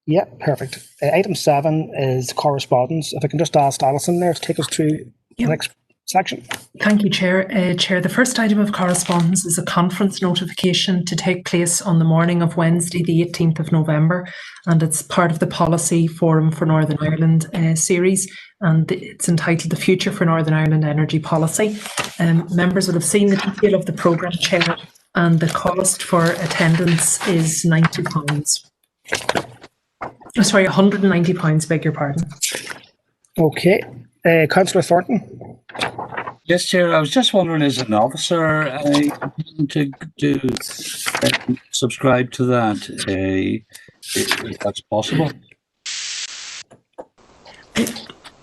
Yeah, perfect. Item 7 is correspondence. If I can just ask Alison there to take us through the next section. Thank you, Chair. Chair, the first item of correspondence is a conference notification to take place on the morning of Wednesday, the 18th of November, and it's part of the Policy Forum for Northern Ireland series, and it's entitled The Future for Northern Ireland Energy Policy. Members will have seen the detail of the programme, Chair, and the cost for attendance is £90. Oh, sorry, £190, beg your pardon. Okay. Councillor Thornton? Yes, Chair. I was just wondering, as an officer, to subscribe to that, if that's possible.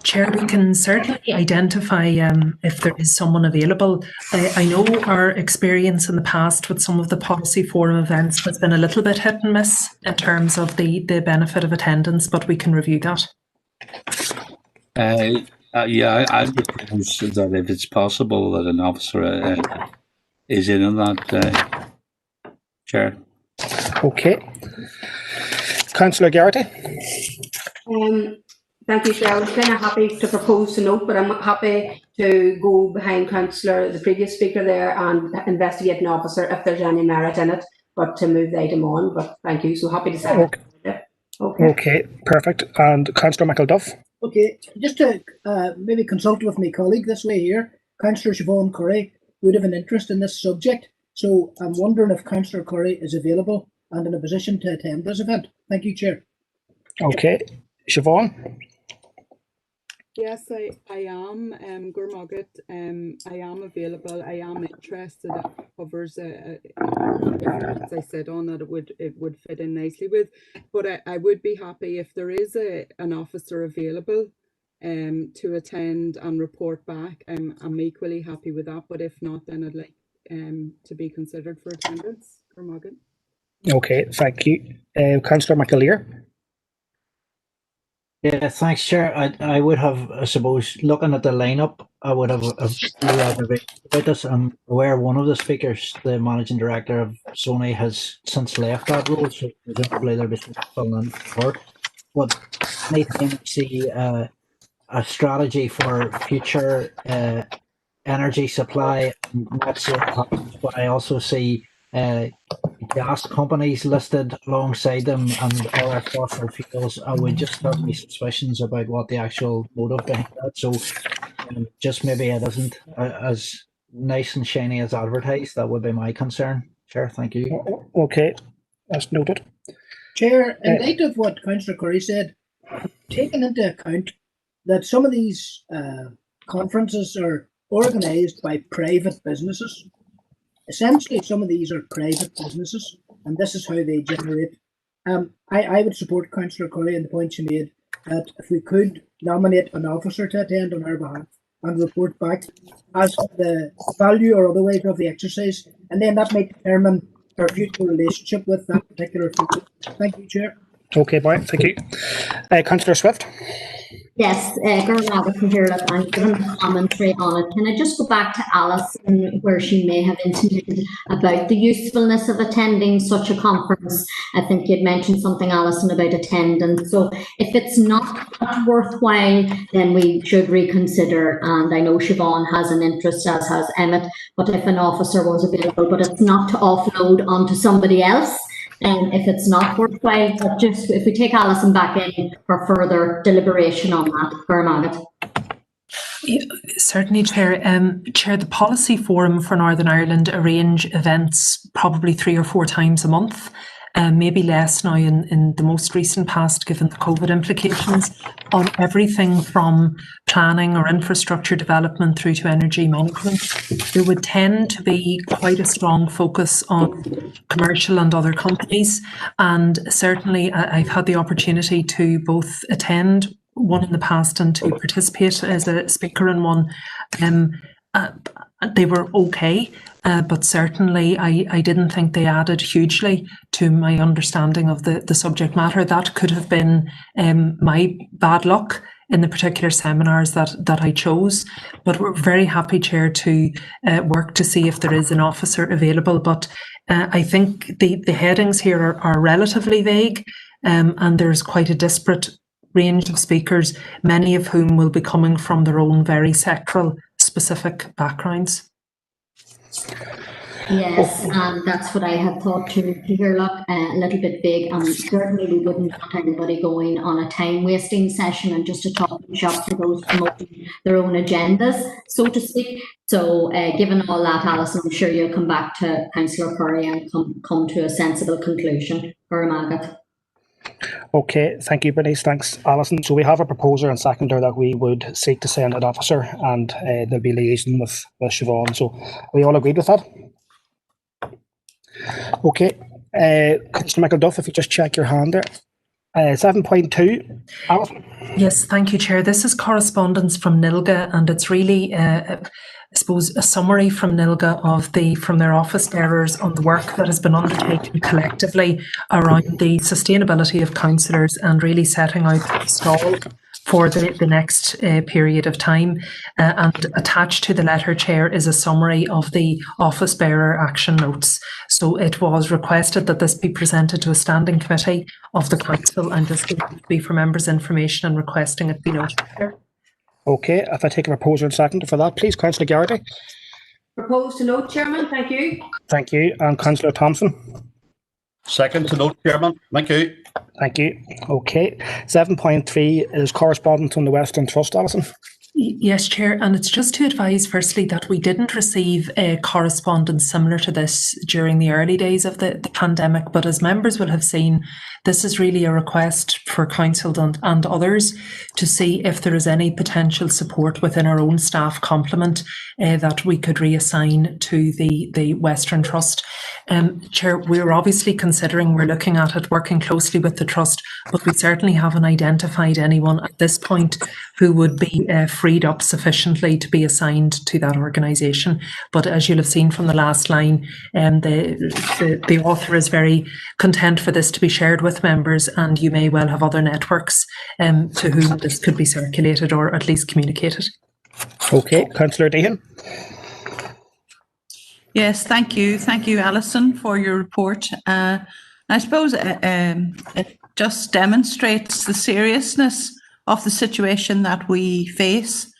Chair, we can certainly identify if there is someone available. I know our experience in the past with some of the Policy Forum events has been a little bit hit and miss in terms of the benefit of attendance, but we can review that. Yeah, I would propose that if it's possible that an officer is in on that, Chair. Okay. Councillor Garrity? Thank you, Chair. I was kind of happy to propose to note, but I'm happy to go behind the previous speaker there, and investigate an officer if there's any merit in it, but to move the item on. But thank you. So happy to say it. Yeah. Okay, perfect. And Councillor Michael Duff? Okay, just to maybe consult with my colleague this way here, Councillor Siobhan Curry would have an interest in this subject. So I'm wondering if Councillor Curry is available and in a position to attend this event. Thank you, Chair. Okay, Siobhan? Yes, I am, Gurmagat. I am available. I am interested. It covers as I said on that it would fit in nicely with. But I would be happy if there is an officer available to attend and report back. I'm equally happy with that. But if not, then I'd like to be considered for attendance. Gurmagat. Okay, thank you. Councillor McAleer? Yeah, thanks, Chair. I would have, I suppose, looking at the lineup, I would have a few reservations about this. I'm aware one of the speakers, the managing director of Sony, has since left that role, so presumably there'll be some filling in for her. But anytime I see a strategy for future energy supply, net zero, but I also see gas companies listed alongside them and other fossil fuels, I would just have my suspicions about what the actual motive behind that. So just maybe it isn't as nice and shiny as advertised. That would be my concern. Chair, thank you. Okay, that's noted. Chair, in light of what Councillor Curry said, taking into account that some of these conferences are organised by private businesses. Essentially, some of these are private businesses. and this is how they generate. I would support Councillor Curry and the point she made that if we could nominate an officer to attend on our behalf and report back as to the value or otherwise of the exercise, and then that might determine our future relationship with that particular field. Thank you, Chair. Okay, bye. Thank you. Councillor Swift. Yes, Gurmagh here, look, I'm giving the commentary on it. Can I just go back to Alison, where she may have intimated about the usefulness of attending such a conference? I think you'd mentioned something, Alison, about attendance. So if it's not worthwhile, then we should reconsider. And I know Siobhan has an interest, as has Emmett, but if an officer was available, but it's not to offload onto somebody else, if it's not worthwhile, but just if we take Alison back in for further deliberation on that, Gurmagh. Yeah, certainly, Chair. Chair, the Policy Forum for Northern Ireland arrange events probably 3 or 4 times a month, maybe less now in the most recent past, given the COVID implications, on everything from planning or infrastructure development through to energy management. There would tend to be quite a strong focus on commercial and other companies, and certainly I've had the opportunity to both attend one in the past and to participate as a speaker in one. They were okay, but certainly I didn't think they added hugely to my understanding of the subject matter. That could have been my bad luck in the particular seminars that I chose, but we're very happy, Chair, to work to see if there is an officer available. But I think the headings here are relatively vague, and there's quite a disparate range of speakers, many of whom will be coming from their own very sectoral specific backgrounds. Yes, and that's what I had thought too, Peter. Look, a little bit big, and certainly we wouldn't want anybody going on a time-wasting session and just a talking shop for those promoting their own agendas, so to speak. So, given all that, Alison, I'm sure you'll come back to Councillor Curry and come to a sensible conclusion. Gurmagh. Okay, thank you, Bernice. Thanks, Alison. So we have a proposer and seconder that we would seek to send an officer, and there'll be liaison with Siobhan. So are we all agreed with that? Okay. Councillor Michael Duff, if you just check your hand there. 7.2, Alison. Yes, thank you, Chair. This is correspondence from NILGA, and it's really, I suppose, a summary from NILGA from their office bearers on the work that has been undertaken collectively around the sustainability of councillors and really setting out the stall for the next period of time. And attached to the letter, Chair, is a summary of the office bearer action notes. So it was requested that this be presented to a standing committee of the council, and this will be for members' information and requesting it be noted here. Okay, if I take a proposer and seconder for that, please, Councillor Garrity. Propose to note, Chairman. Thank you. Thank you. And Councillor Thompson. Second to note, Chairman. Thank you. Thank you. Okay. 7.3 is correspondence on the Western Trust, Alison. Yes, Chair, and it's just to advise firstly that we didn't receive a correspondence similar to this during the early days of the pandemic, but as members will have seen, this is really a request for council and others to see if there is any potential support within our own staff complement that we could reassign to the Western Trust. Chair, we're obviously considering, we're looking at it, working closely with the Trust, but we certainly haven't identified anyone at this point who would be freed up sufficiently to be assigned to that organisation. But as you'll have seen from the last line, the author is very content for this to be shared with members, and you may well have other networks to whom this could be circulated or at least communicated. Okay, Councillor Deehan. Yes, thank you. Thank you, Alison, for your report. I suppose it just demonstrates the seriousness of the situation that we face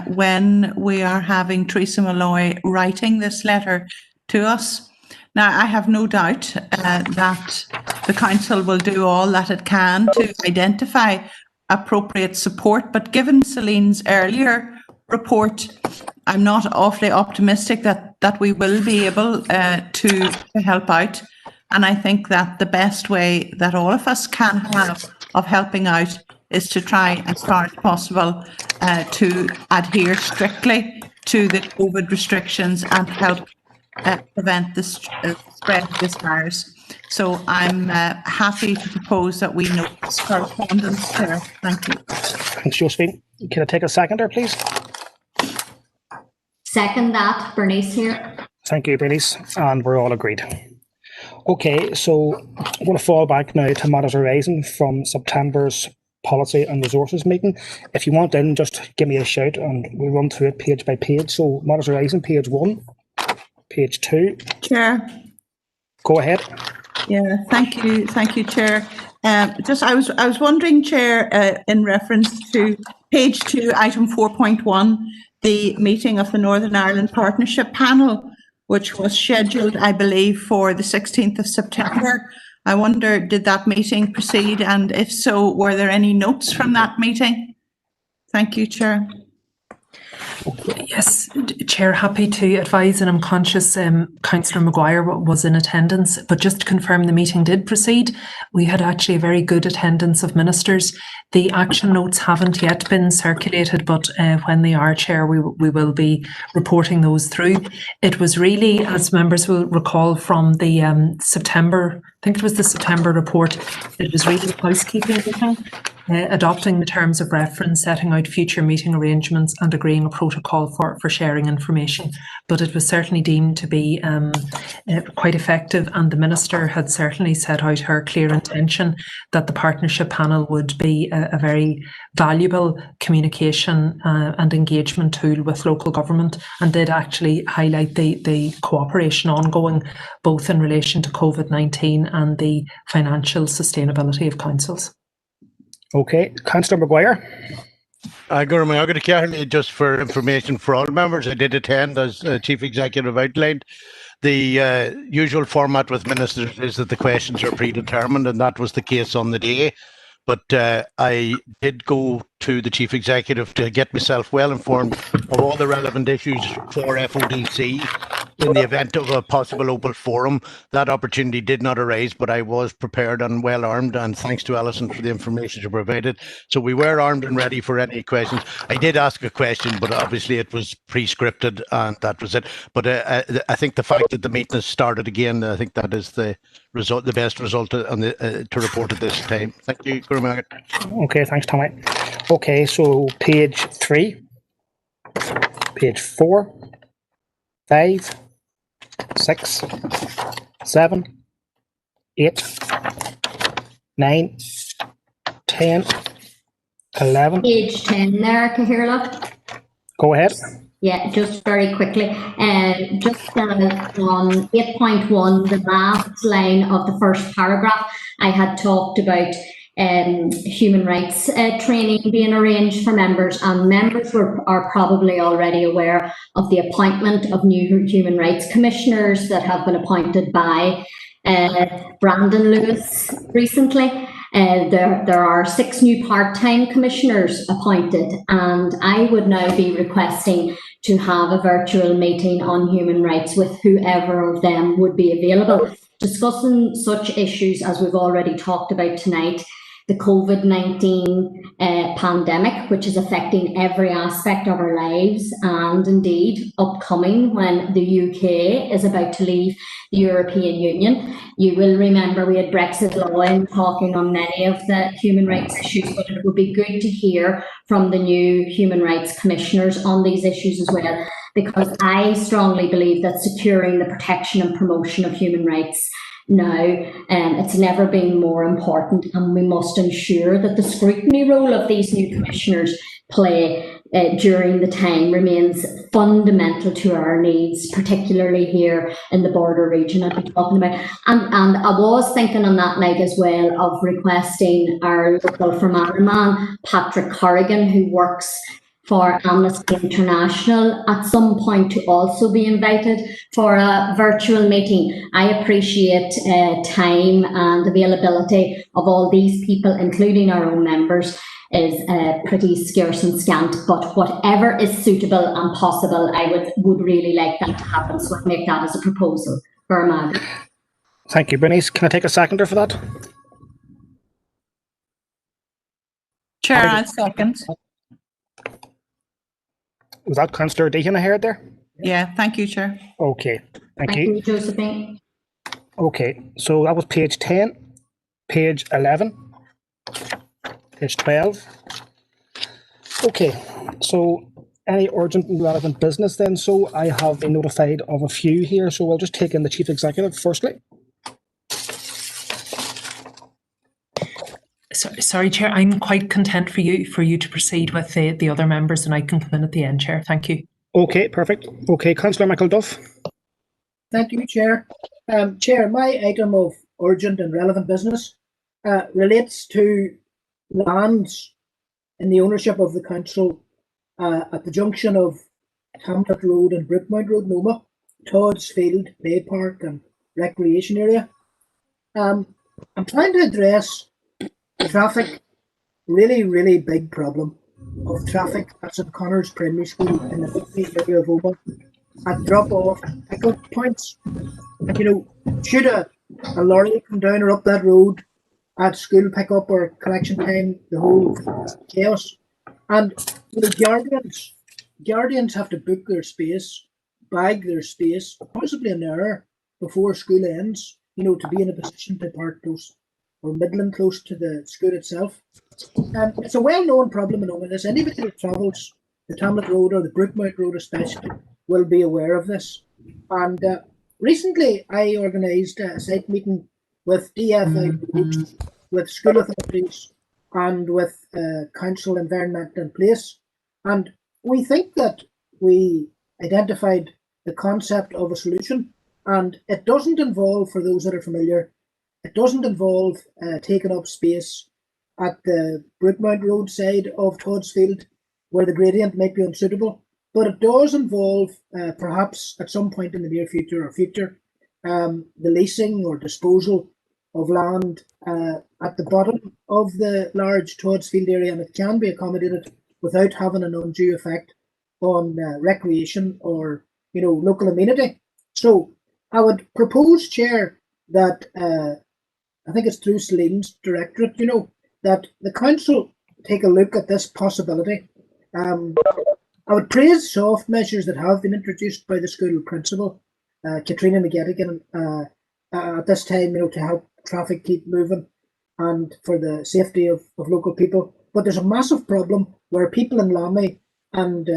when we are having Teresa Malloy writing this letter to us. Now, I have no doubt that the council will do all that it can to identify appropriate support, but given Celine's earlier report, I'm not awfully optimistic that we will be able to help out. And I think that the best way that all of us can have of helping out is to try as far as possible to adhere strictly to the COVID restrictions and help prevent the spread of this virus. So I'm happy to propose that we note this correspondence, Chair. Thank you. Thanks, Josephine. Can I take a seconder, please? Second that, Bernice here. Thank you, Bernice, and we're all agreed. Okay, so I'm going to fall back now to matters arising from September's Policy and Resources meeting. If you want in, just give me a shout and we'll run through it page by page. So matters arising, page 1, page 2. Chair. Go ahead. Yeah, thank you, Chair. I was wondering, Chair, in reference to page 2, item 4.1, the meeting of the Northern Ireland Partnership Panel, which was scheduled, I believe, for the 16th of September. I wonder, did that meeting proceed? And if so, were there any notes from that meeting? Thank you, Chair. Yes, Chair, happy to advise, and I'm conscious Councillor Maguire was in attendance, but just to confirm the meeting did proceed. We had actually a very good attendance of ministers. The action notes haven't yet been circulated, but when they are, Chair, we will be reporting those through. It was really, as members will recall from the September, I think it was the September report, it was really housekeeping meeting. Adopting the terms of reference, setting out future meeting arrangements and agreeing a protocol for sharing information. But it was certainly deemed to be quite effective, and the Minister had certainly set out her clear intention that the partnership panel would be a very valuable communication and engagement tool with local government, and did actually highlight the cooperation ongoing both in relation to COVID-19 and the financial sustainability of councils. Okay, Councillor Maguire. Just for information for all members, I did attend, as Chief Executive outlined. The usual format with ministers is that the questions are predetermined, and that was the case on the day. But I did go to the Chief Executive to get myself well informed of all the relevant issues for FODC in the event of a possible open forum. That opportunity did not arise, but I was prepared and well armed, and thanks to Alison for the information she provided. So we were armed and ready for any questions. I did ask a question, but obviously it was pre-scripted, and that was it. But I think the fact that the meeting has started again, I think that is the result, the best result on the, to report at this time. Thank you. Okay, thanks, Tommy. Okay, so page 3, page 4, 5, 6, 7, 8, 9, 10, 11. Page 10 there, Cahirla. Go ahead. Yeah, just very quickly. Just on 8.1, the last line of the first paragraph, I had talked about human rights training being arranged for members, and members are probably already aware of the appointment of new human rights commissioners that have been appointed by Brandon Lewis recently. There are 6 new part-time commissioners appointed, and I would now be requesting to have a virtual meeting on human rights with whoever of them would be available, discussing such issues as we've already talked about tonight, the COVID-19 pandemic, which is affecting every aspect of our lives, and indeed upcoming when the UK is about to leave the European Union. You will remember we had Brexit law in talking on many of the human rights issues, but it would be good to hear from the new human rights commissioners on these issues as well, because I strongly believe that securing the protection and promotion of human rights now, it's never been more important, and we must ensure that the scrutiny role of these new commissioners play during the time remains fundamental to our needs, particularly here in the border region I've been talking about. And I was thinking on that night as well of requesting our local Fermanagh man, Patrick Corrigan, who works for Amnesty International, at some point to also be invited for a virtual meeting. I appreciate time and availability of all these people, including our own members, is pretty scarce and scant, but whatever is suitable and possible, I would really like that to happen, so I'd make that as a proposal. Burma. Thank you, Bernice. Can I take a seconder for that? Chair, I'll second. Was that Councillor Deehan I heard there? Yeah, thank you, Chair. Okay, thank Thank you. you, Josephine. Okay, so that was page 10, page 11, page 12. Okay, so any urgent and relevant business then? So I have been notified of a few here, so I'll just take in the Chief Executive firstly. Sorry, Chair, I'm quite content for you to proceed with the other members, and I can come in at the end, Chair. Thank you. Okay, perfect. Okay, Councillor Michael Duff. Thank you, Chair. Chair, my item of urgent and relevant business relates to lands in the ownership of the council at the junction of Hamlet Road and Brookmount Road, Noma, Todd's Field, Play Park and Recreation Area. I'm trying to address the traffic, really big problem of traffic at St Connor's Primary School in the area of Oma at drop-off pickup points. And should a lorry come down or up that road at school pickup or collection time, the whole chaos. And guardians have to book their space, bag their space, possibly an hour before school ends, to be in a position to park close or middling close to the school itself. It's a well-known problem in Omanis. Anybody that travels the Hamlet Road or the Brookmount Road especially will be aware of this. And recently I organised a site meeting with DFI, with school authorities and with Council Environment and Place. And we think that we identified the concept of a solution, and it doesn't involve, for those that are familiar, it doesn't involve taking up space at the Brookmount Road side of Todd's Field where the gradient might be unsuitable, but it does involve perhaps at some point in the near future or future the leasing or disposal of land at the bottom of the large Todd's Field area, and it can be accommodated without having an undue effect on recreation or local amenity. So I would propose, Chair, that I think it's through Celine's directorate, that the council take a look at this possibility. I would praise soft measures that have been introduced by the school principal, Katrina McGettigan, at this time, to help traffic keep moving and for the safety of local people. But there's a massive problem where people in Lammy, and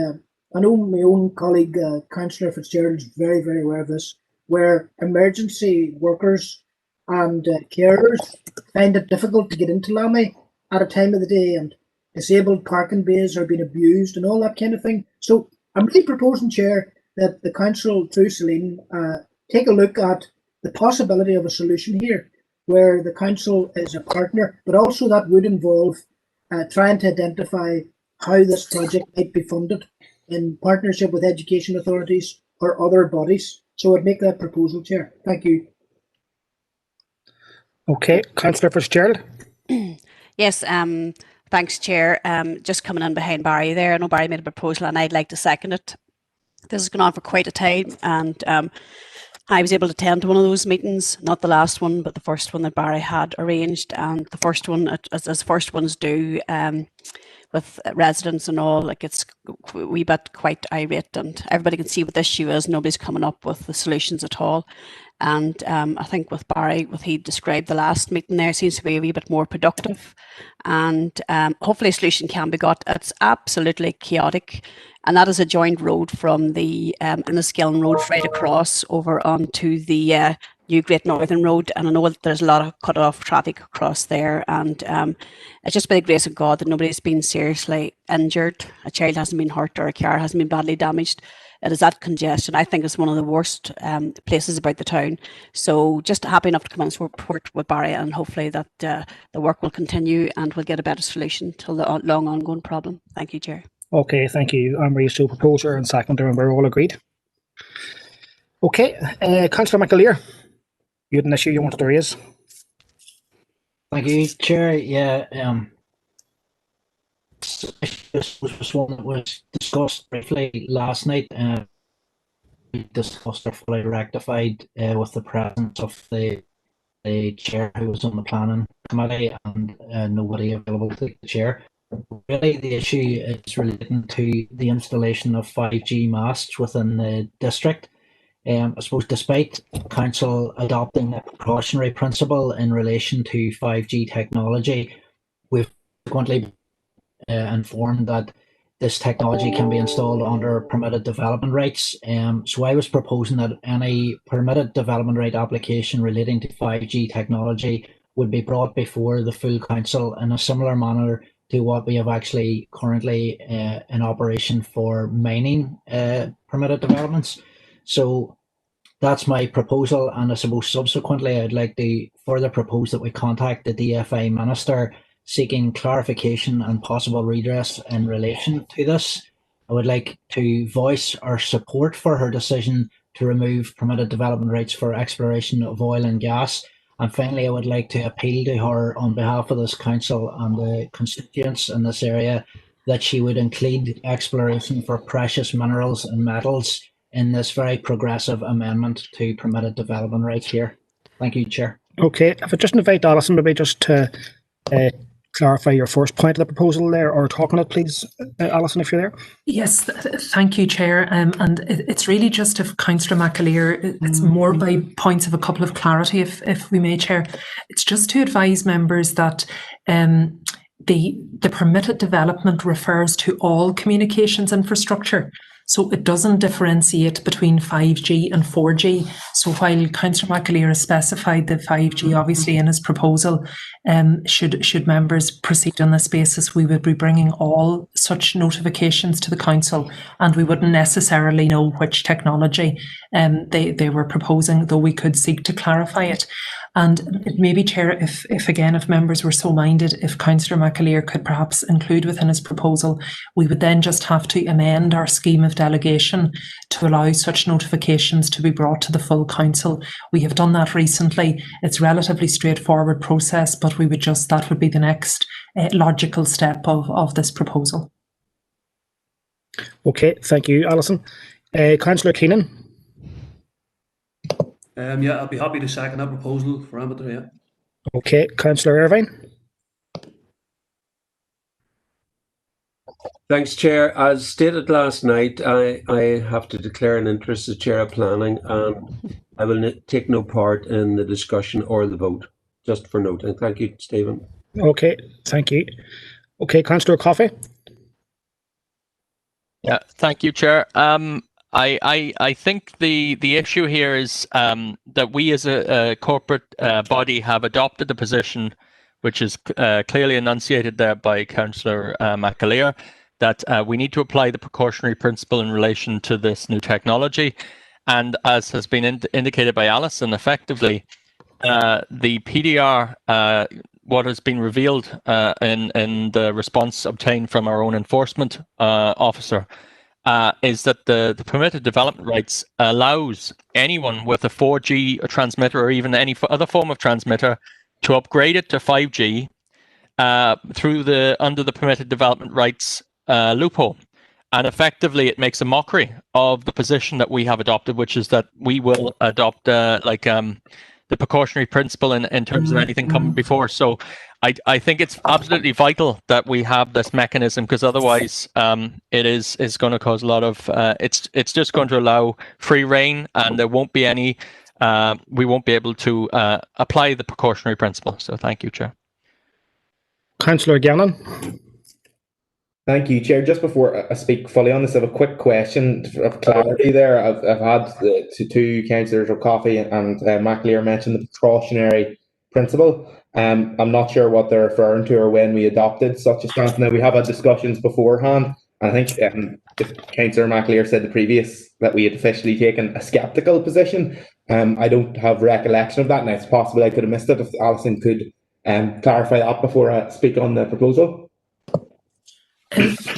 I know my own colleague, Councillor Fitzgerald, is very, very aware of this, where emergency workers and carers find it difficult to get into Lammy at a time of the day, and disabled parking bays are being abused and all that kind of thing. So I'm really proposing, Chair, that the council, through Celine, take a look at the possibility of a solution here where the council is a partner, but also that would involve trying to identify how this project might be funded in partnership with education authorities or other bodies. So I'd make that proposal, Chair. Thank you. Okay, Councillor Fitzgerald. Yes, thanks, Chair. Just coming in behind Barry there. I know Barry made a proposal and I'd like to second it. This has gone on for quite a time, and I was able to attend to one of those meetings, not the last one, but the first one that Barry had arranged. And the first one, as first ones do, with residents and all, like it's a wee bit quite irate, and everybody can see what the issue is. Nobody's coming up with the solutions at all. And I think with Barry, what he described the last meeting there, seems to be a wee bit more productive, and hopefully a solution can be got. It's absolutely chaotic, and that is a joint road from the Enniskillen Road right across over onto the New Great Northern Road, and I know that there's a lot of cut off traffic across there, and it's just by the grace of God that nobody's been seriously injured. A child hasn't been hurt or a car hasn't been badly damaged. It is that congestion. I think it's one of the worst places about the town. So just happy enough to come and support with Barry, and hopefully that the work will continue and we'll get a better solution to the long ongoing problem. Thank you, Chair. Okay, thank you. I'm Maurice, so proposer and seconder, and we're all agreed. Okay, Councillor McAleer, you had an issue you wanted to raise. Thank you, Chair. Yeah, this was one that was discussed briefly last night. We discussed or fully rectified with the presence of the chair who was on the planning committee and nobody available to the chair. really the issue is relating to the installation of 5G masts within the district. I suppose despite council adopting the precautionary principle in relation to 5G technology, we've frequently informed that this technology can be installed under permitted development rights. So I was proposing that any permitted development right application relating to 5G technology would be brought before the full council in a similar manner to what we have actually currently in operation for mining permitted developments. So that's my proposal, and I suppose subsequently I'd like to further propose that we contact the DFI Minister seeking clarification and possible redress in relation to this. I would like to voice our support for her decision to remove permitted development rights for exploration of oil and gas. And finally, I would like to appeal to her on behalf of this council and the constituents in this area that she would include exploration for precious minerals and metals in this very progressive amendment to permitted development rights here. Thank you, Chair. Okay, if I just invite Alison maybe just to clarify your first point of the proposal there, or talk on it, please, Alison, if you're there. Yes, thank you, Chair. And it's really just if Councillor McAleer, it's more by points of a couple of clarity, if we may, Chair. It's just to advise members that the permitted development refers to all communications infrastructure. So it doesn't differentiate between 5G and 4G. So while Councillor McAleer has specified the 5G obviously in his proposal, should members proceed on this basis, we would be bringing all such notifications to the council, and we wouldn't necessarily know which technology they were proposing, though we could seek to clarify it. And maybe, Chair, if members were so minded, if Councillor McAleer could perhaps include within his proposal, we would then just have to amend our scheme of delegation to allow such notifications to be brought to the full council. We have done that recently. It's a relatively straightforward process, but we would just, that would be the next logical step of this proposal. Okay, thank you, Alison. Councillor Keenan. Yeah, I'll be happy to second that proposal for Amateur, yeah. Okay, Councillor Irvine. Thanks, Chair. As stated last night, I have to declare an interest as Chair of Planning, and I will take no part in the discussion or the vote, just for note. And thank you, Stephen. Okay, thank you. Okay, Councillor Coffey. Yeah, thank you, Chair. I think the issue here is that we as a corporate body have adopted the position, which is clearly enunciated there by Councillor McAleer, that we need to apply the precautionary principle in relation to this new technology. And as has been indicated by Alison, effectively, the PDR, what has been revealed in the response obtained from our own enforcement officer, is that the permitted development rights allows anyone with a 4G transmitter or even any other form of transmitter to upgrade it to 5G under the permitted development rights loophole. And effectively, it makes a mockery of the position that we have adopted, which is that we will adopt the precautionary principle in terms of anything coming before. So I think it's absolutely vital that we have this mechanism, because otherwise it is going to cause a lot of it's just going to allow free reign, and there won't be any we won't be able to apply the precautionary principle. So thank you, Chair. Councillor Gannon. Thank you, Chair. Just before I speak fully on this, I have a quick question of clarity there. I've had two councillors of Coffey and McAleer mention the precautionary principle. I'm not sure what they're referring to or when we adopted such a stance. Now, we have had discussions beforehand, and I think Councillor McAleer said the previous that we had officially taken a sceptical position. I don't have recollection of that. Now, it's possible I could have missed it. If Alison could clarify that before I speak on the proposal.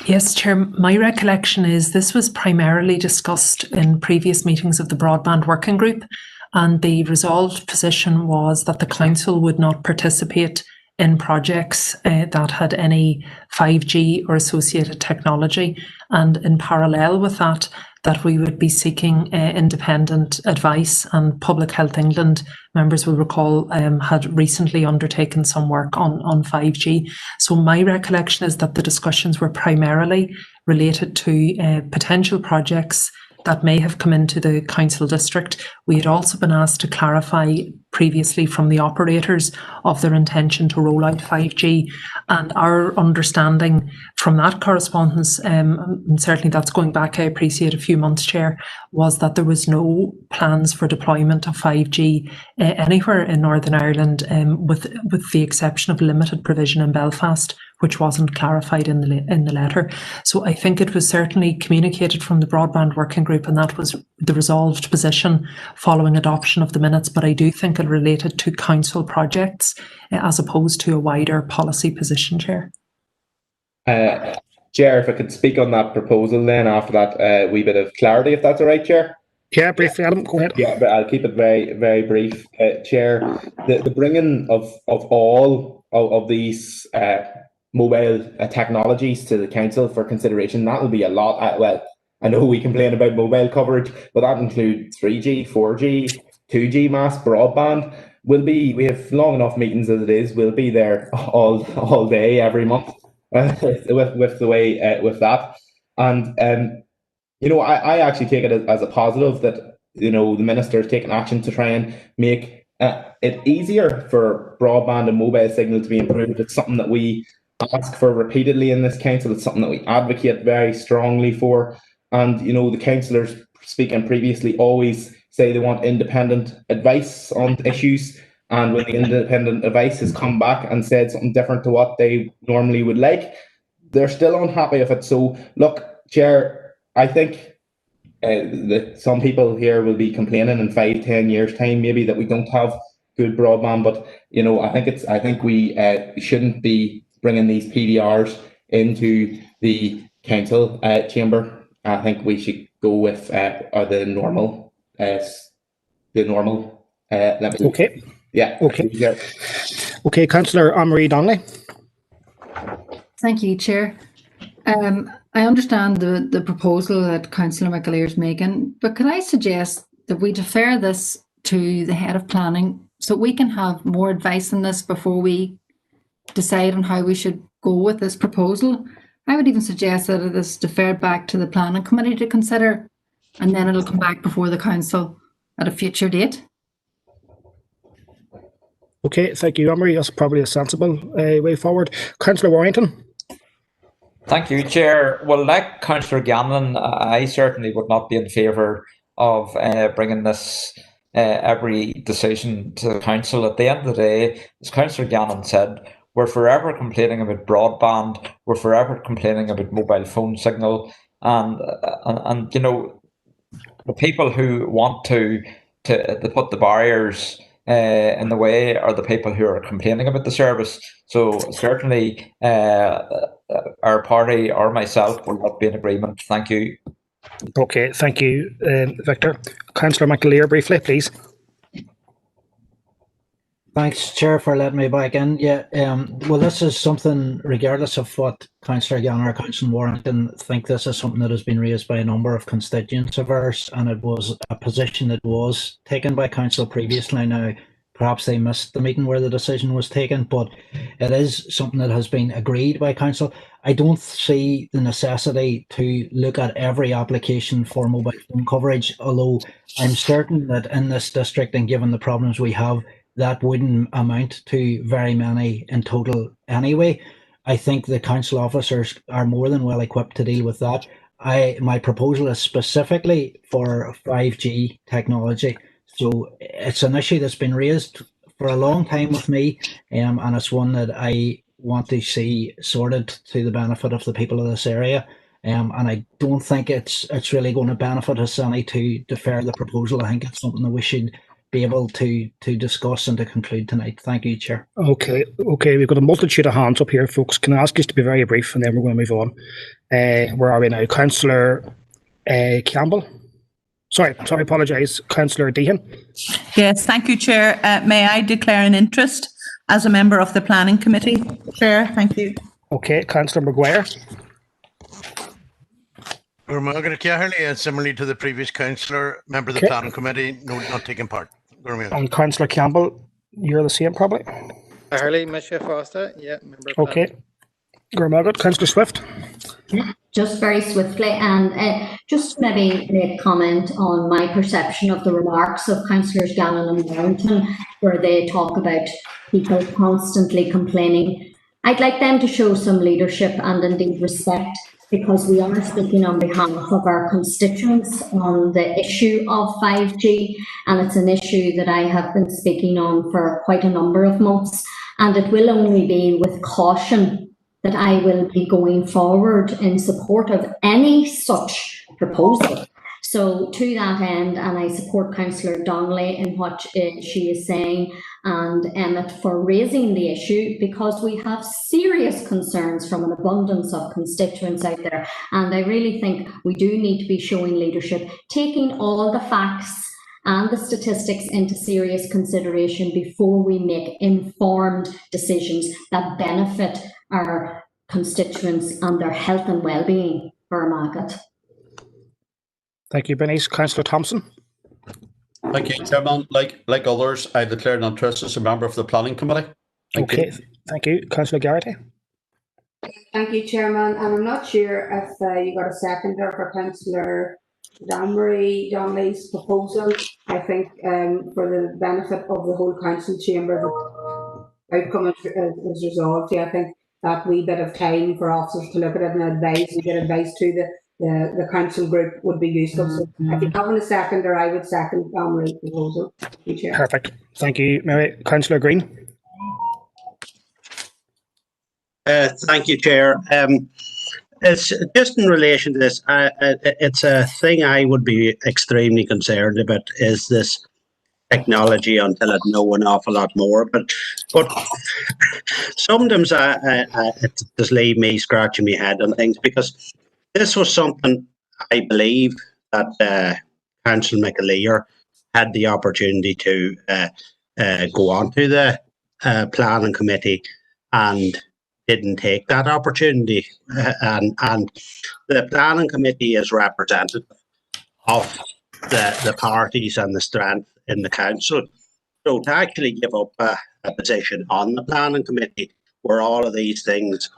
Yes, Chair. My recollection is this was primarily discussed in previous meetings of the Broadband Working Group, and the resolved position was that the Council would not participate in projects that had any 5G or associated technology. And in parallel with that, that we would be seeking independent advice, and Public Health England, members will recall, had recently undertaken some work on 5G. So my recollection is that the discussions were primarily related to potential projects that may have come into the council district. We had also been asked to clarify previously from the operators of their intention to roll out 5G, and our understanding from that correspondence, and certainly that's going back, I appreciate, a few months, Chair, was that there was no plans for deployment of 5G anywhere in Northern Ireland, with the exception of limited provision in Belfast, which wasn't clarified in the letter. So I think it was certainly communicated from the Broadband Working Group, and that was the resolved position following adoption of the minutes. But I do think it related to council projects as opposed to a wider policy position, Chair. Chair, if I could speak on that proposal then after that wee bit of clarity, if that's all right, Chair. Yeah, briefly, Adam, go ahead. Yeah, but I'll keep it very, very brief. Chair, the bringing of all of these mobile technologies to the council for consideration, that will be a lot. Well, I know we complain about mobile coverage, but that includes 3G, 4G, 2G mass broadband. We have long enough meetings as it is. We'll be there all day every month with the way with that. And you know, I actually take it as a positive that, you know, the minister is taking action to try and make it easier for broadband and mobile signal to be improved. It's something that we ask for repeatedly in this council. It's something that we advocate very strongly for. And, you know, the councillors speaking previously always say they want independent advice on issues. And when the independent advice has come back and said something different to what they normally would like, they're still unhappy with it. So, look, Chair, I think that some people here will be complaining in 5-10 years' time, maybe, that we don't have good broadband. But, you know, I think we shouldn't be bringing these PDRs into the council chamber. I think we should go with the normal. Okay. Yeah. Okay. Okay, Councillor Anne-Marie Donnelly. Thank you, Chair. I understand the proposal that Councillor McAleer is making, but can I suggest that we defer this to the head of planning so we can have more advice on this before we decide on how we should go with this proposal? I would even suggest that it is deferred back to the planning committee to consider, and then it'll come back before the council at a future date. Okay, thank you, Anne-Marie. That's probably a sensible way forward. Councillor Warrington. Thank you, Chair. Well, like Councillor Gannon, I certainly would not be in favour of bringing this every decision to the council. At the end of the day, as Councillor Gannon said, we're forever complaining about broadband. We're forever complaining about mobile phone signal, and you know, the people who want to put the barriers in the way are the people who are complaining about the service. So certainly, our party or myself will not be in agreement. Thank you. Okay, thank you, Victor. Councillor McAleer, briefly, please. Thanks, Chair, for letting me back in. Yeah, well, this is something, regardless of what Councillor Gannon or Councillor Warrington think, this is something that has been raised by a number of constituents of ours, and it was a position that was taken by Council previously. Now, perhaps they missed the meeting where the decision was taken, but it is something that has been agreed by Council. I don't see the necessity to look at every application for mobile phone coverage, although I'm certain that in this district, and given the problems we have, that wouldn't amount to very many in total anyway. I think the council officers are more than well equipped to deal with that. My proposal is specifically for 5G technology. So it's an issue that's been raised for a long time with me, and it's one that I want to see sorted to the benefit of the people of this area. And I don't think it's really going to benefit us any to defer the proposal. I think it's something that we should be able to discuss and to conclude tonight. Thank you, Chair. Okay, we've got a multitude of hands up here, folks. Can I ask you to be very brief, and then we're going to move on. Where are we now? Councillor Campbell? Sorry, apologise. Councillor Deehan? Yes, thank you, Chair. May I declare an interest as a member of the Planning Committee? Chair, thank you. Okay, Councillor Maguire? Similarly to the previous councillor, member of the Okay. planning committee, no, not taking part. And Councillor Campbell, you're the same probably. Harley, Michelle Foster, yeah, member. Okay. Good. Councillor Swift. Just very swiftly, and just maybe make comment on my perception of the remarks of Councillors Gannon and Warrington, where they talk about people constantly complaining. I'd like them to show some leadership and indeed respect, because we are speaking on behalf of our constituents on the issue of 5G, and it's an issue that I have been speaking on for quite a number of months, and it will only be with caution that I will be going forward in support of any such proposal. So to that end, and I support Councillor Donnelly in what she is saying, and Emmett for raising the issue, because we have serious concerns from an abundance of constituents out there. And I really think we do need to be showing leadership, taking all the facts and the statistics into serious consideration before we make informed decisions that benefit our constituents and their health and well-being for our market. Thank you, Bernice. Councillor Thompson. Thank you, Chairman. Like others, I declare an interest as a member of the planning committee. Thank you. Thank you. Councillor Garrity. Thank you, Chairman. And I'm not sure if you got a seconder for Councillor Donnelly's proposal. I think for the benefit of the whole council chamber, the outcome is resolved. I think that wee bit of time for officers to look at it and get advice to the council group would be useful. So if you have a seconder, I would second Donnelly's proposal. Perfect. Thank you, Mary. Councillor Green. Thank you, Chair. It's just in relation to this. It's a thing I would be extremely concerned about, is this technology, until I know an awful lot more. But sometimes it just leave me scratching my head on things, because this was something I believe that Councillor McAleer had the opportunity to go on to the planning committee and didn't take that opportunity. And the planning committee is representative of the parties and the strength in the council. So to actually give up a position on the planning committee where all of these things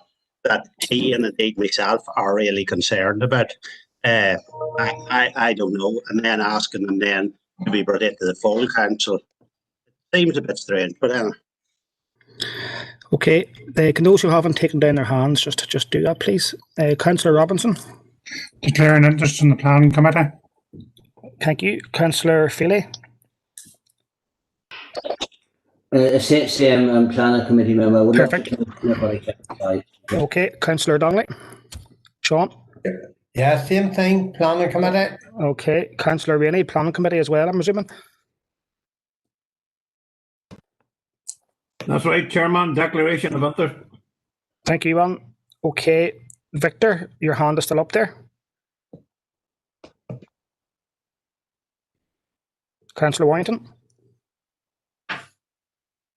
that he and indeed myself are really concerned about, I don't know. And then asking them then to be brought into the full council seems a bit strange, but anyway. Okay, can those who haven't taken down their hands just do that, please? Councillor Robinson. Declare an interest in the planning committee. Thank you. Councillor Feely. Same planning committee member. Perfect. Okay, Councillor Donnelly. Sean. Yeah, same thing. Planning committee. Okay, Councillor Rainey, planning committee as well, I'm assuming. That's right, Chairman. Declaration of interest. Thank you, Ivan. Okay, Victor, your hand is still up there. Councillor Warrington.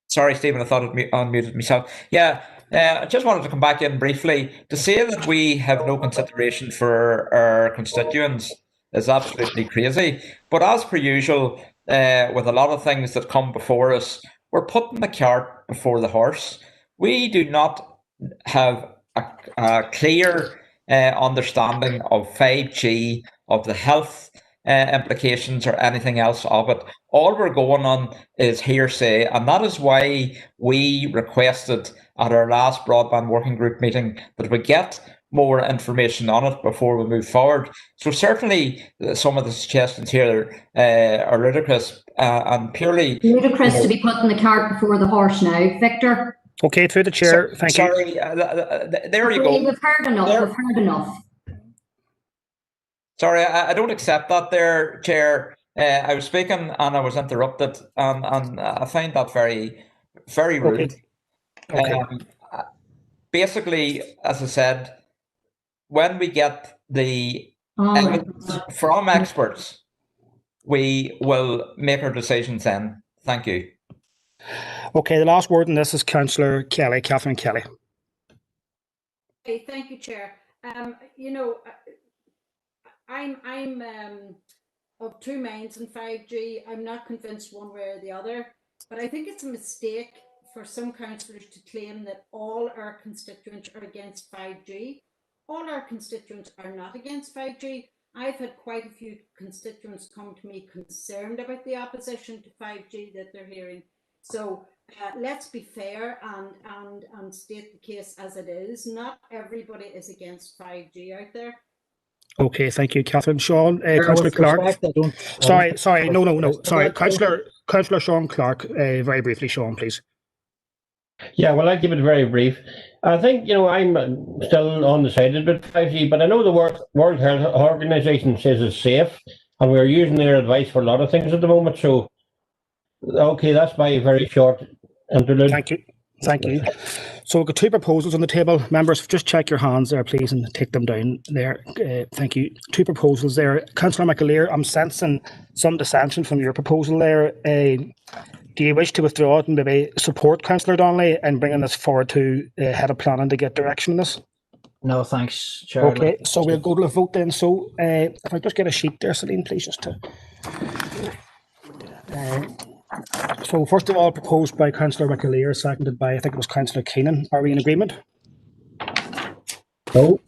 Sorry, Stephen, I thought it unmuted myself. Yeah, I just wanted to come back in briefly to say that we have no consideration for our constituents is absolutely crazy. But as per usual, with a lot of things that come before us, we're putting the cart before the horse. We do not have a clear understanding of 5G, of the health implications or anything else of it. All we're going on is hearsay, and that is why we requested at our last broadband working group meeting that we get more information on it before we move forward. So certainly some of the suggestions here are ludicrous and purely... Ludicrous to be putting the cart before the horse now, Victor. Okay, through the chair, thank you. Sorry, there you go. We've heard enough, we've heard enough. Sorry, I don't accept that there, Chair. I was speaking and I was interrupted, and I find that very, very rude. Okay. Basically, as I said, when we get the evidence from experts, we will make our decisions then. Thank you. Okay, the last word on this is Councillor Kelly, Catherine Kelly. Hey, thank you, Chair. I'm of two minds in 5G. I'm not convinced one way or the other, but I think it's a mistake for some councillors to claim that all our constituents are against 5G. All our constituents are not against 5G. I've had quite a few constituents come to me concerned about the opposition to 5G that they're hearing. So let's be fair and state the case as it is. Not everybody is against 5G out there. Okay, thank you, Catherine. Sean, Councillor Clark. Sorry, no. Sorry, Councillor Sean Clark. Very briefly, Sean, please. Yeah, well, I'll keep it very brief. I think, I'm still undecided about 5G, but I know the World Health Organization says it's safe, and we're using their advice for a lot of things at the moment. So, okay, that's my very short interlude. Thank you. So we've got two proposals on the table. Members, just check your hands there, please, and take them down there. Thank you. Two proposals there. Councillor McAleer, I'm sensing some dissension from your proposal there. Do you wish to withdraw it and maybe support Councillor Donnelly and bringing this forward to head of planning to get direction on this? No, thanks, Chair. Okay, so we'll go to a vote then. So if I just get a sheet there, Celine, please, just to... so first of all, proposed by Councillor McAleer, seconded by, I think it was Councillor Keenan. Are we in agreement? No.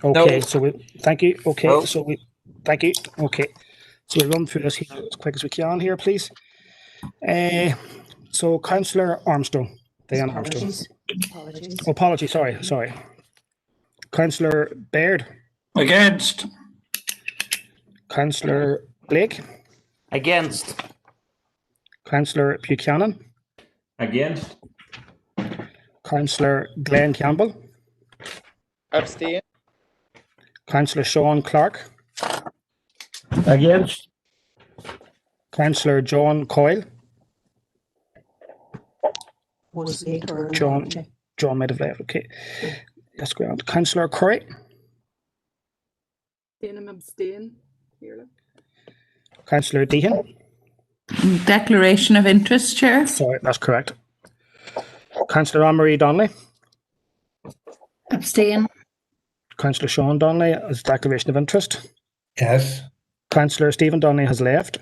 Okay, No. so thank you. Okay, No. Thank you. Okay, so we'll run through this here as quick as we can here, please. So Councillor Armstrong, Diana Armstrong. Apologies. Sorry. Councillor Baird. Against. Councillor Blake. Against. Councillor Buchanan. Against. Councillor Glenn Campbell. Abstain. Councillor Sean Clark. Against. Councillor John Coyle. John might have left. Okay, that's grand. Councillor Curry. Abstain. Councillor Deehan. Declaration of interest, Chair. Sorry, that's correct. Councillor Anne-Marie Donnelly. Abstain. Councillor Sean Donnelly has declaration of interest. Yes. Councillor Stephen Donnelly has left.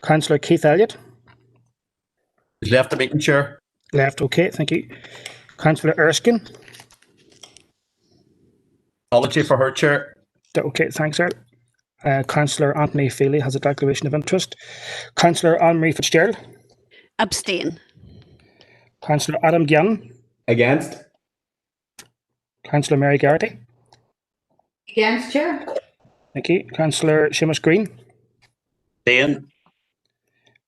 Councillor Keith Elliott. He's left the meeting, Chair. Left, okay, thank you. Councillor Erskine. Apology for her, Chair. Okay, thanks, sir. Councillor Anthony Feely has a declaration of interest. Councillor Anne-Marie Fitzgerald. Abstain. Councillor Adam Gannon. Against. Councillor Mary Garrity. Against, Chair. Thank you. Councillor Seamus Green. Dan.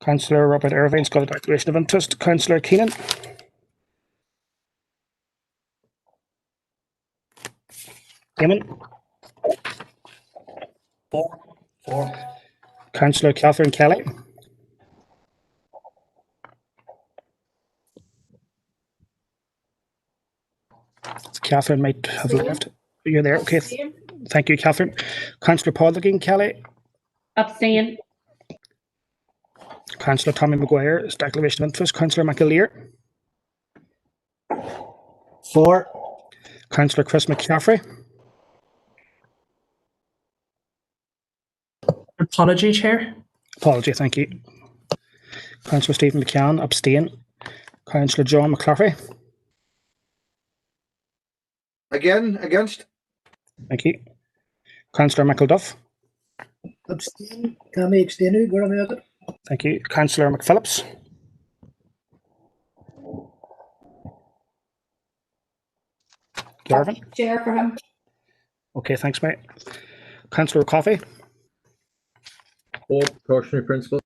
Councillor Robert Irvine's got a declaration of interest. Councillor Keenan. Eamon. Four. Councillor Catherine Kelly. Catherine might have left. You're there, okay. Thank you, Catherine. Councillor Paul again, Kelly. Abstain. Councillor Tommy Maguire's declaration of interest. Councillor McAleer. 4. Councillor Chris McCaffrey. Apology, Chair. Apology, thank you. Councillor Stephen McCann, abstain. Councillor John McClaffrey. Against. Thank you. Councillor Michael Duff. Abstain. Tammy abstain. Thank you. Councillor McPhillips. Garvin. Chair for him. Okay, thanks, mate. Councillor Coffey. Cautionary principle.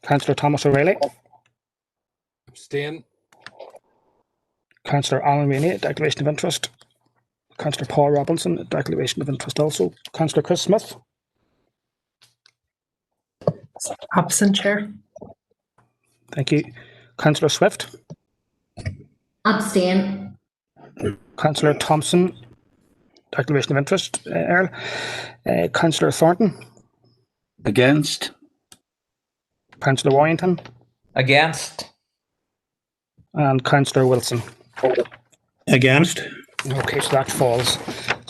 Councillor Thomas O'Reilly. Abstain. Councillor Alan Rainey, declaration of interest. Councillor Paul Robinson, declaration of interest also. Councillor Chris Smith. Absent, Chair. Thank you. Councillor Swift. Abstain. Councillor Thompson, declaration of interest. Earl. Councillor Thornton. Against. Councillor Warrington. Against. And Councillor Wilson. Against. Okay, so that falls.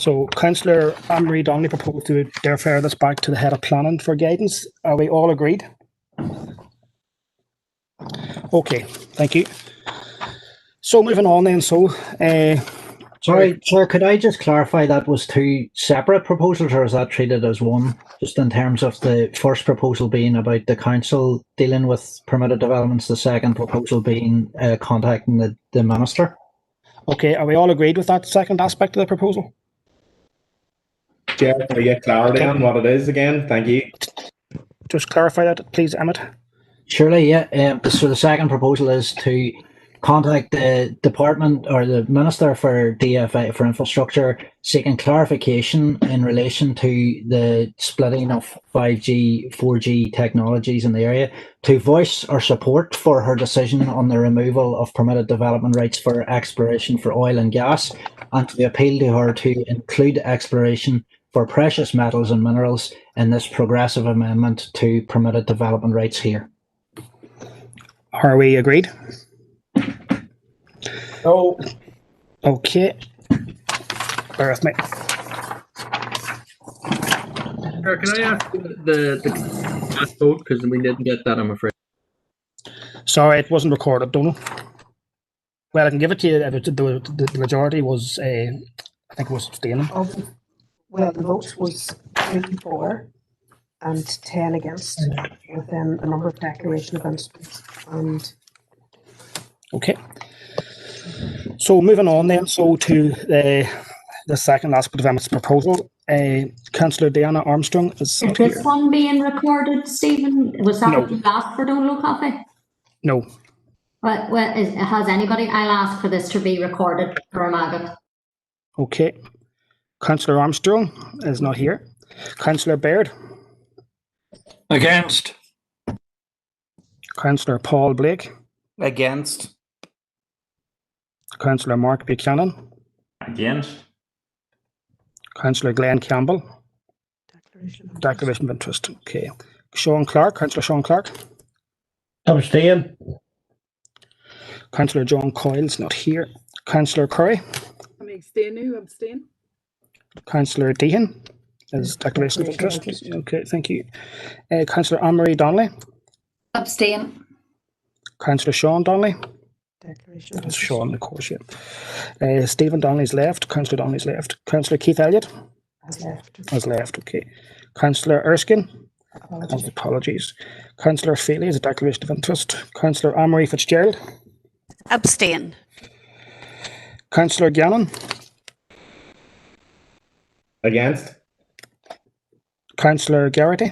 So Councillor Anne-Marie Donnelly proposed to defer this back to the head of planning for guidance. Are we all agreed? Okay, thank you. So moving on then, Sorry, Chair, could I just clarify that was two separate proposals, or is that treated as one? Just in terms of the first proposal being about the council dealing with permitted developments, the second proposal being contacting the minister? Okay, are we all agreed with that second aspect of the proposal? Chair, can we get clarity on what it is again? Thank you. Just clarify that, please, Emmett. Surely, yeah. So the second proposal is to contact the department or the minister for DFI for infrastructure, seeking clarification in relation to the splitting of 5G, 4G technologies in the area, to voice our support for her decision on the removal of permitted development rights for exploration for oil and gas, and to appeal to her to include exploration for precious metals and minerals in this progressive amendment to permitted development rights here. Are we agreed? No. Okay. Bear with me. Sure, can I ask the last vote, because we didn't get that, I'm afraid. Sorry, it wasn't recorded, Donal. Well, I can give it to you. The majority was, I think it was abstaining. Well, the votes was 3-4 and 10 against, with then a number of declaration of instruments. And okay. So moving on then, so to the second aspect of Emmett's proposal, Councillor Diana Armstrong is Is this one being recorded, Stephen? Was that what you asked for, Donal Coffey? No. Has anybody? I'll ask for this to be recorded for a maggot. Okay. Councillor Armstrong is not here. Councillor Baird. Against. Councillor Paul Blake. Against. Councillor Mark Buchanan. Against. Councillor Glenn Campbell. Declaration of interest. Okay. Sean Clark. Councillor Sean Clark. Abstain. Councillor John Coyle's not here. Councillor Curry. I'm abstain. Councillor Deehan is declaration of interest. Okay, thank you. Councillor Anne-Marie Donnelly. Abstain. Councillor Sean Donnelly. That's Sean, of course, yeah. Stephen Donnelly's left. Councillor Donnelly's left. Councillor Keith Elliott. Has left, okay. Councillor Erskine. Apologies. Councillor Feely is a declaration of interest. Councillor Anne-Marie Fitzgerald. Abstain. Councillor Gannon. Against. Councillor Garrity.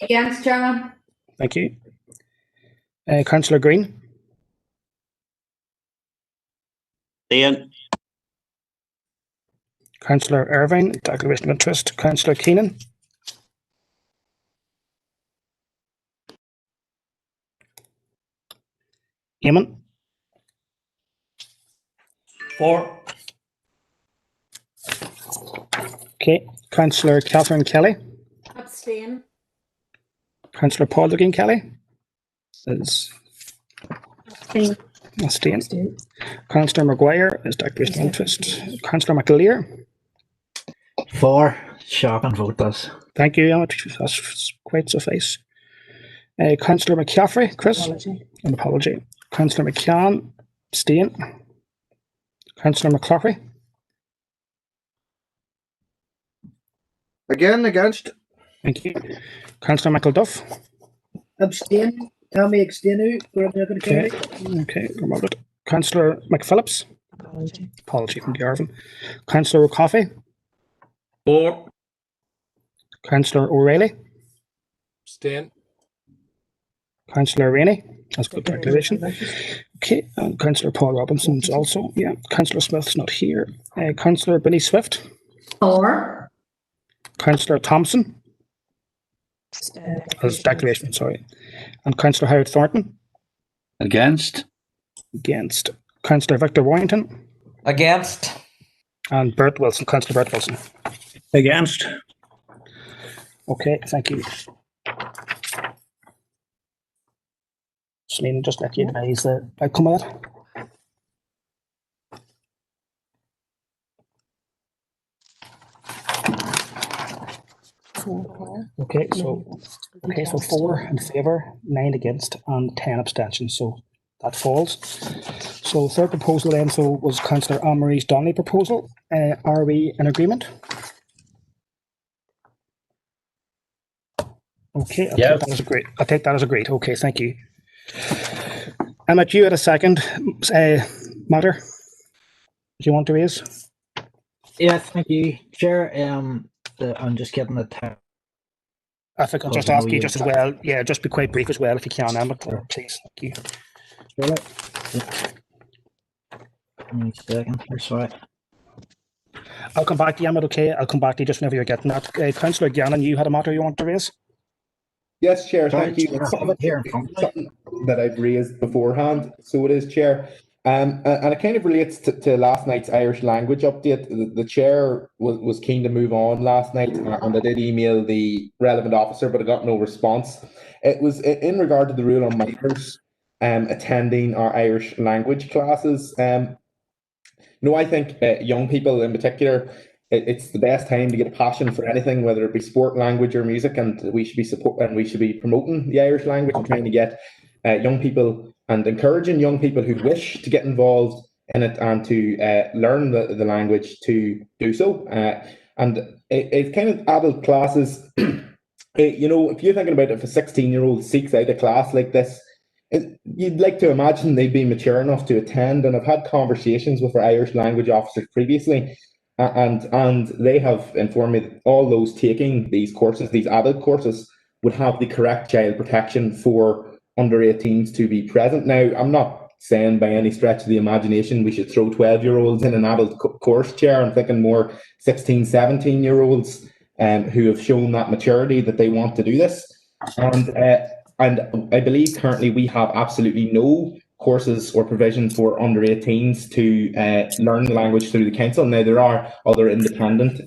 Against, Chairman. Thank you. Councillor Green. Ian. Councillor Irvine, declaration of interest. Councillor Keenan. Eamon. 4. Okay. Councillor Catherine Kelly. Abstain. Councillor Paul Duggan Kelly. Is abstain. Councillor Maguire is declaration of interest. Councillor McAleer. 4. Shocking vote, does. Thank you, Emmett. That's quite suffice. Councillor McCaffrey, Chris. An apology. Councillor McCann, abstain. Councillor McClaughry. Again, against. Thank you. Councillor McElduff. Abstain. Tommy abstain. Okay, promoted. Councillor McPhillips. Apology from Garvin. Councillor O'Coffey. 4. Councillor O'Reilly. Abstain. Councillor Rainey. That's good declaration. Okay, and Councillor Paul Robinson's also. Yeah, Councillor Smith's not here. Councillor Billy Swift. 4. Councillor Thompson. As declaration, sorry. And Councillor Howard Thornton. Against. Against. Councillor Victor Warrington. Against. And Bert Wilson. Councillor Bert Wilson. Against. Okay, thank you. Celine, just let you advise the outcome of that. Okay, so 4 in favour, 9 against, and 10 abstentions. So that falls. So third proposal then was Councillor Anne-Marie's Donnelly proposal. Are we in agreement? Okay, I'll take that as agreed. Okay, thank you. Emmett, you had a second matter. Do you want to raise? Yeah, thank you, Chair. I'm just getting the time. If I could just ask you just as well, just be quite brief as well if you can, Emmett, please. Thank you. One second, sorry. I'll come back to you, Emmett, okay? I'll come back to you just whenever you're getting that. Councillor Gannon, you had a matter you want to raise? Yes, Chair, Sorry, thank you. Chair, I have it here in front of me. Something that I've raised beforehand. So it is, Chair. And it kind of relates to last night's Irish language update. The Chair was keen to move on last night, and I did email the relevant officer, but I got no response. It was in regard to the rule on minors attending our Irish language classes. I think young people in particular, it's the best time to get a passion for anything, whether it be sport, language, or music, and we should be promoting the Irish language and trying to get young people and encouraging young people who wish to get involved in it and to learn the language to do so. And it's kind of adult classes. If you're thinking about it, if a 16-year-old seeks out a class like this, you'd like to imagine they'd be mature enough to attend. And I've had conversations with our Irish language officers previously, and they have informed me that all those taking these courses, these adult courses, would have the correct child protection for under 18s to be present. Now, I'm not saying by any stretch of the imagination we should throw 12-year-olds in an adult course, Chair. I'm thinking more 16, 17-year-olds who have shown that maturity that they want to do this. And I believe currently we have absolutely no courses or provision for under 18s to learn the language through the council. Now, there are other independent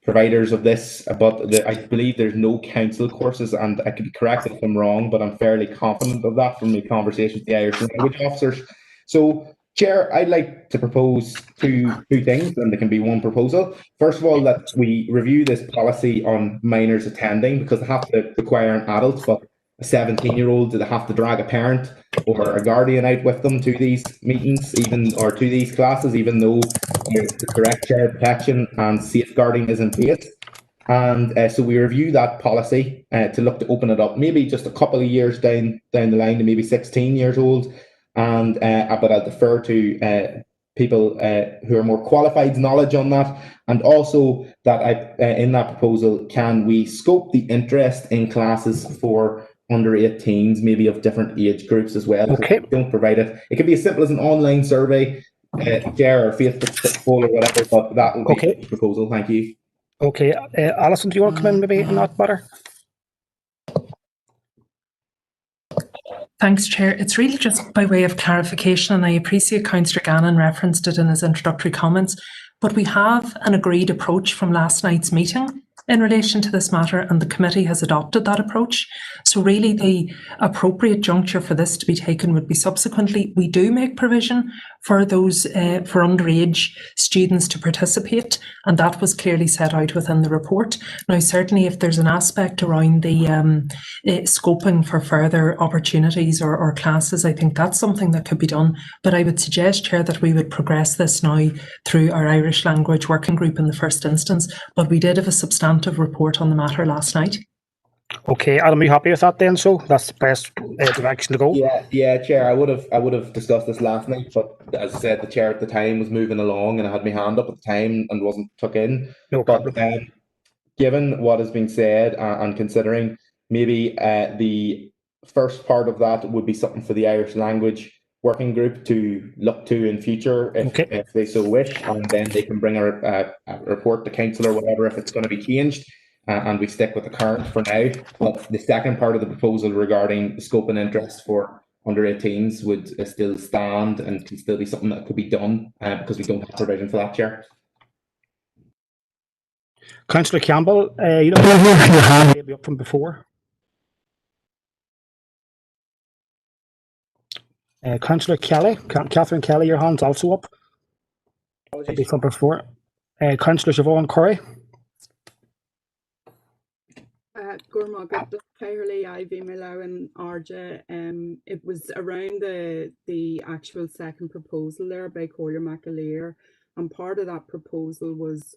providers of this, but I believe there's no council courses, and I could be corrected if I'm wrong, but I'm fairly confident of that from my conversations with the Irish language officers. So, Chair, I'd like to propose two things, and there can be one proposal. First of all, that we review this policy on minors attending, because they have to require an adult, but a 17-year-old, do they have to drag a parent or a guardian out with them to these meetings, or to these classes, even though the correct child protection and safeguarding is in place? And so we review that policy to look to open it up, maybe just a couple of years down the line to maybe 16 years old. And but I'll defer to people who are more qualified knowledge on that. And also that in that proposal, can we scope the interest in classes for under 18s, maybe of different age groups as well? Okay. Don't provide it. It could be as simple as an online survey, share or Facebook poll or whatever, but that will be the proposal. Thank you. Okay. Alison, do you want to come in maybe in that matter? Thanks, Chair. It's really just by way of clarification, and I appreciate Councillor Gannon referenced it in his introductory comments, but we have an agreed approach from last night's meeting in relation to this matter, and the committee has adopted that approach. So really the appropriate juncture for this to be taken would be subsequently. We do make provision for those for underage students to participate, and that was clearly set out within the report. Now, certainly if there's an aspect around the scoping for further opportunities or classes, I think that's something that could be done. But I would suggest, Chair, that we would progress this now through our Irish language working group in the first instance. But we did have a substantive report on the matter last night. Okay, Adam, are you happy with that then? So that's the best direction to go. Yeah, Chair. I would have discussed this last night, but as I said, the Chair at the time was moving along, and I had my hand up at the time and wasn't took in. No problem. But given what has been said, and considering maybe the first part of that would be something for the Irish language working group to look to in future if they so wish, and then they can bring a report to council or whatever if it's going to be changed, and we stick with the current for now. But the second part of the proposal regarding the scope and interest for under 18s would still stand and can still be something that could be done because we don't have provision for that, Chair. Councillor Campbell, you don't have your hand maybe up from before. Councillor Kelly, Catherine Kelly, your hand's also up. Maybe from before. Councillor Siobhan Curry. Gormagat Cairley, Ivy Miller and Arja. It was around the actual second proposal there by Collier McAleer, and part of that proposal was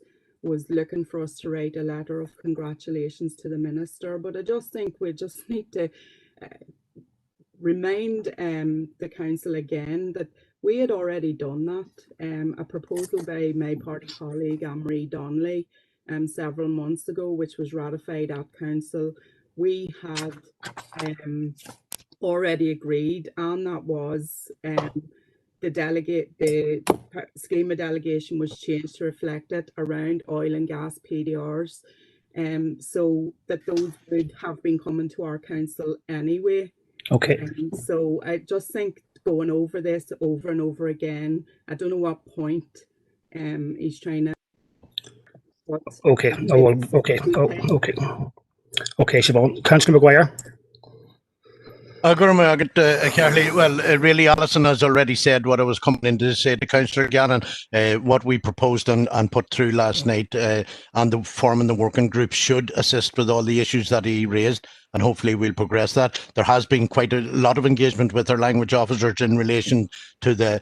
looking for us to write a letter of congratulations to the minister. But I just think we just need to remind the council again that we had already done that. A proposal by my party colleague Anne-Marie Donnelly several months ago, which was ratified at council. We had already agreed, and that was the scheme of delegation was changed to reflect it around oil and gas PDRs, so that those would have been coming to our council anyway. Okay. So I just think going over this over and over again, I don't know what point he's trying to. Okay. Oh, well, okay. Oh, okay. Okay, Siobhan. Councillor Maguire. Well, really, Alison has already said what I was coming in to say to Councillor Gannon, what we proposed and put through last night, and the forming the working group should assist with all the issues that he raised, and hopefully we'll progress that. There has been quite a lot of engagement with our language officers in relation to the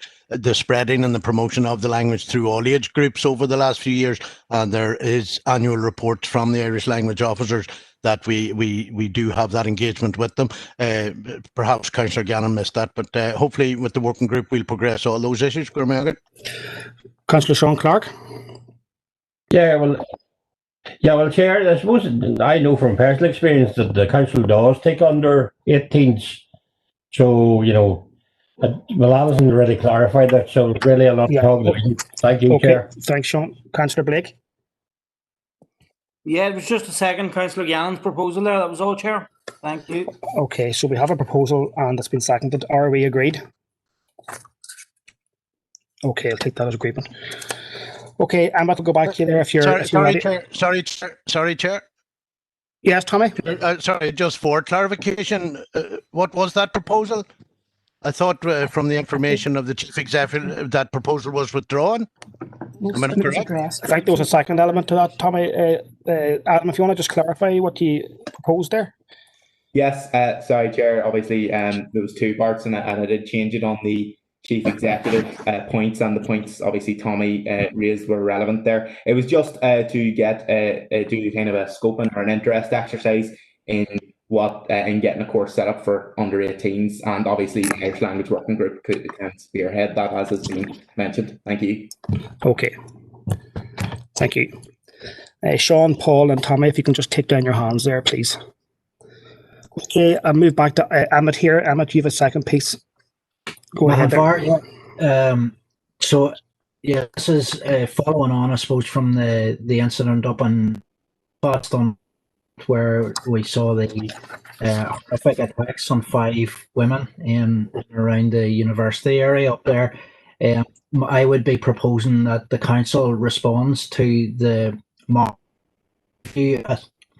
spreading and the promotion of the language through all age groups over the last few years, and there is annual reports from the Irish language officers that we do have that engagement with them. Perhaps Councillor Gannon missed that, but hopefully with the working group we'll progress all those issues. Councillor Sean Clark. Yeah, well, Chair, I suppose I know from personal experience that the council does take under 18s. So, well, Alison already clarified that, so really a lot of talk. Thank you, Chair. Thanks, Sean. Councillor Blake. Yeah, it was just a second Councillor Gannon's proposal there. That was all, Chair. Thank you. Okay, so we have a proposal and it's been seconded. Are we agreed? Okay, I'll take that as agreement. Okay, I'm about to go back to you there if you're ready. Sorry, Chair. Yes, Tommy? Sorry, just for clarification, what was that proposal? I thought from the information of the Chief Executive that proposal was withdrawn. Am I correct? I think there was a second element to that, Tommy. Adam, if you want to just clarify what you proposed there. Yes, sorry, Chair. Obviously, there was two parts and I did change it on the Chief Executive points, and the points obviously Tommy raised were relevant there. It was just to get do kind of a scoping or an interest exercise in in getting a course set up for under 18s, and obviously the Irish Language Working Group can spearhead that, as has been mentioned. Thank you. Okay. Thank you. Sean, Paul and Tommy, if you can just take down your hands there, please. Okay, I'll move back to Emmett here. Emmett, you have a second piece. Go ahead. So, yeah, this is following on, I suppose, from the incident up in Boston, where we saw the horrific attacks on 5 women in around the university area up there. I would be proposing that the council responds to the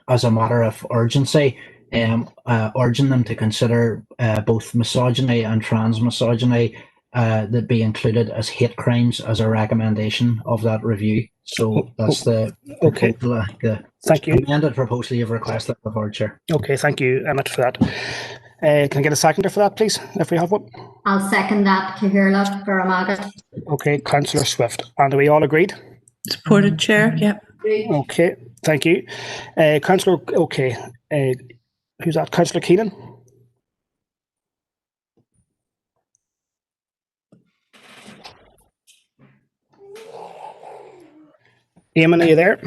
as a matter of urgency, urging them to consider both misogyny and trans misogyny that be included as hate crimes as a recommendation of that review. So that's the proposal, thank you. Amended proposal you've requested before, Chair. Okay, thank you, Emmett, for that. Can I get a seconder for that, please, if we have one? I'll second that, Cahirla Garamagat. Okay, Councillor Swift. And are we all agreed? Supported, Chair, yep. Okay, thank you. Councillor, okay, who's that? Councillor Keenan? Eamon, are you there?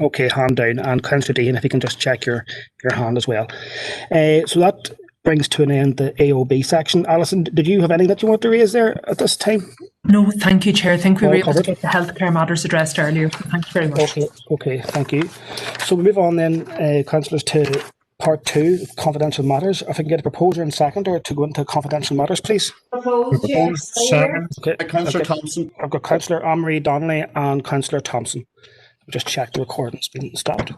Okay, hand down. And Councillor Dean, if you can just check your hand as well. So that brings to an end the AOB section. Alison, did you have anything that you want to raise there at this time? No, thank you, Chair. I think we were able to get the healthcare matters addressed earlier. Thank you very much. Okay, thank you. So we move on then, councillors, to part 2, confidential matters. If I can get a proposer and seconder to go into confidential matters, please. Proposed, Second. Okay. Councillor Thompson. I've got Councillor Anne-Marie Donnelly and Councillor Thompson. Just check the recording's been stopped.